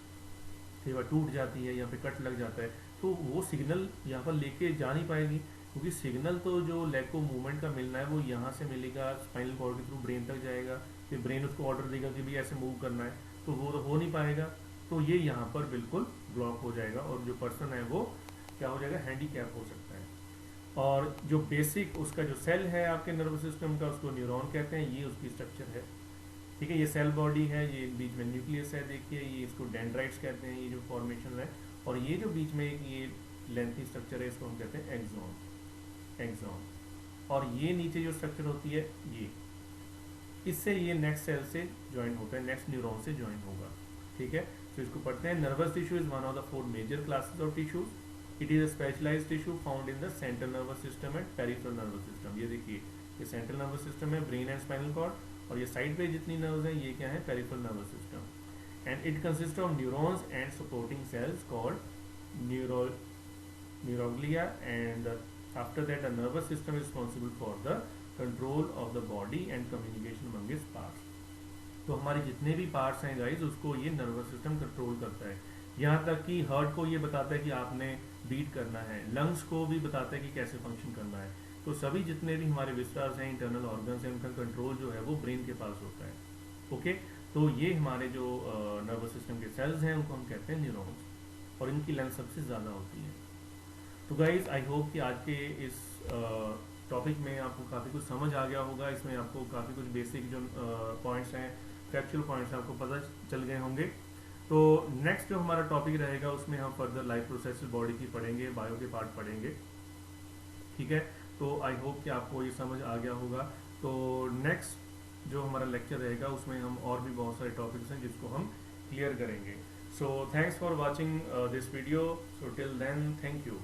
कई बार टूट जाती है, यहाँ पे कट लग जाता है। तो वो सिग्नल यहाँ पर लेके जा नहीं पाएगी, क्योंकि सिग्नल तो जो लेग को मूवमेंट का मिलना है वो यहाँ से मिलेगा, स्पाइनल कॉर्ड के थ्रू ब्रेन तक जाएगा, फिर ब्रेन उसको ऑर्डर देगा कि भी ऐसे मूव करना है, तो वो तो हो नहीं पाएगा। तो ये यहाँ पर बिल्कुल ब्लॉक हो जाएगा और जो पर्सन है वो क्या हो जाएगा? हैंडीकैप हो सकता है। और जो बेसिक उसका जो सेल है आपके नर्वस सिस्टम का, उसको न्यूरॉन कहते हैं, ये उसकी स्ट्रक्चर है, ठीक है। ये सेल बॉडी है, ये बीच में न्यूक्लियस है, देखिए ये इसको डेंड्राइट्स कहते हैं, ये जो फॉर्मेशन है। और ये जो बीच में एक ये लेंथी स्ट्रक्चर है, इसको हम कहते हैं एक्सॉन। और ये नीचे जो स्ट्रक्चर होती है, ये इससे ये नेक्स्ट सेल से ज्वाइन होता है, नेक्स्ट न्यूरॉन से ज्वाइन होगा, ठीक है। तो इसको पढ़ते हैं। Nervous tissue is one of the 4 major classes of tissues. It is a specialised tissue found in the central nervous system and peripheral nervous system. ये देखिए ये सेंट्रल नर्वस सिस्टम है, ब्रेन एंड स्पाइनल कॉर्ड, और ये साइड पे जितनी नर्व्स हैं ये क्या है? Peripheral nervous system. And it consist of neurons and supporting cells called neuroglia, and after that the nervous system is responsible for the control of the body and communication among its parts। तो हमारे जितने भी पार्ट्स हैं गाइज, उसको ये नर्वस सिस्टम कंट्रोल करता है। यहाँ तक कि हार्ट को ये बताता है कि आपने बीट करना है, लंग्स को भी बताता है कि कैसे फंक्शन करना है। तो सभी जितने भी हमारे विस्टार्स हैं, इंटरनल ऑर्गन्स हैं, उनका कंट्रोल जो है वो ब्रेन के पास होता है, ओके। तो ये हमारे जो नर्वस सिस्टम के सेल्स हैं उनको हम कहते हैं न्यूरॉन्स, और इनकी लेंथ सबसे ज़्यादा होती है। तो गाइज आई होप कि आज के इस टॉपिक में आपको काफ़ी कुछ समझ आ गया होगा। इसमें आपको काफ़ी कुछ बेसिक जो पॉइंट्स हैं, फैक्चुअल पॉइंट्स आपको पता चल गए होंगे। तो नेक्स्ट जो हमारा टॉपिक रहेगा उसमें हम फर्दर लाइफ प्रोसेस बॉडी की पढ़ेंगे, बायो के पार्ट पढ़ेंगे, ठीक है। तो आई होप कि आपको ये समझ आ गया होगा। तो नेक्स्ट जो हमारा लेक्चर रहेगा उसमें हम और भी बहुत सारे टॉपिक्स हैं जिसको हम क्लियर करेंगे। So thanks for watching this video. So till then, thank you.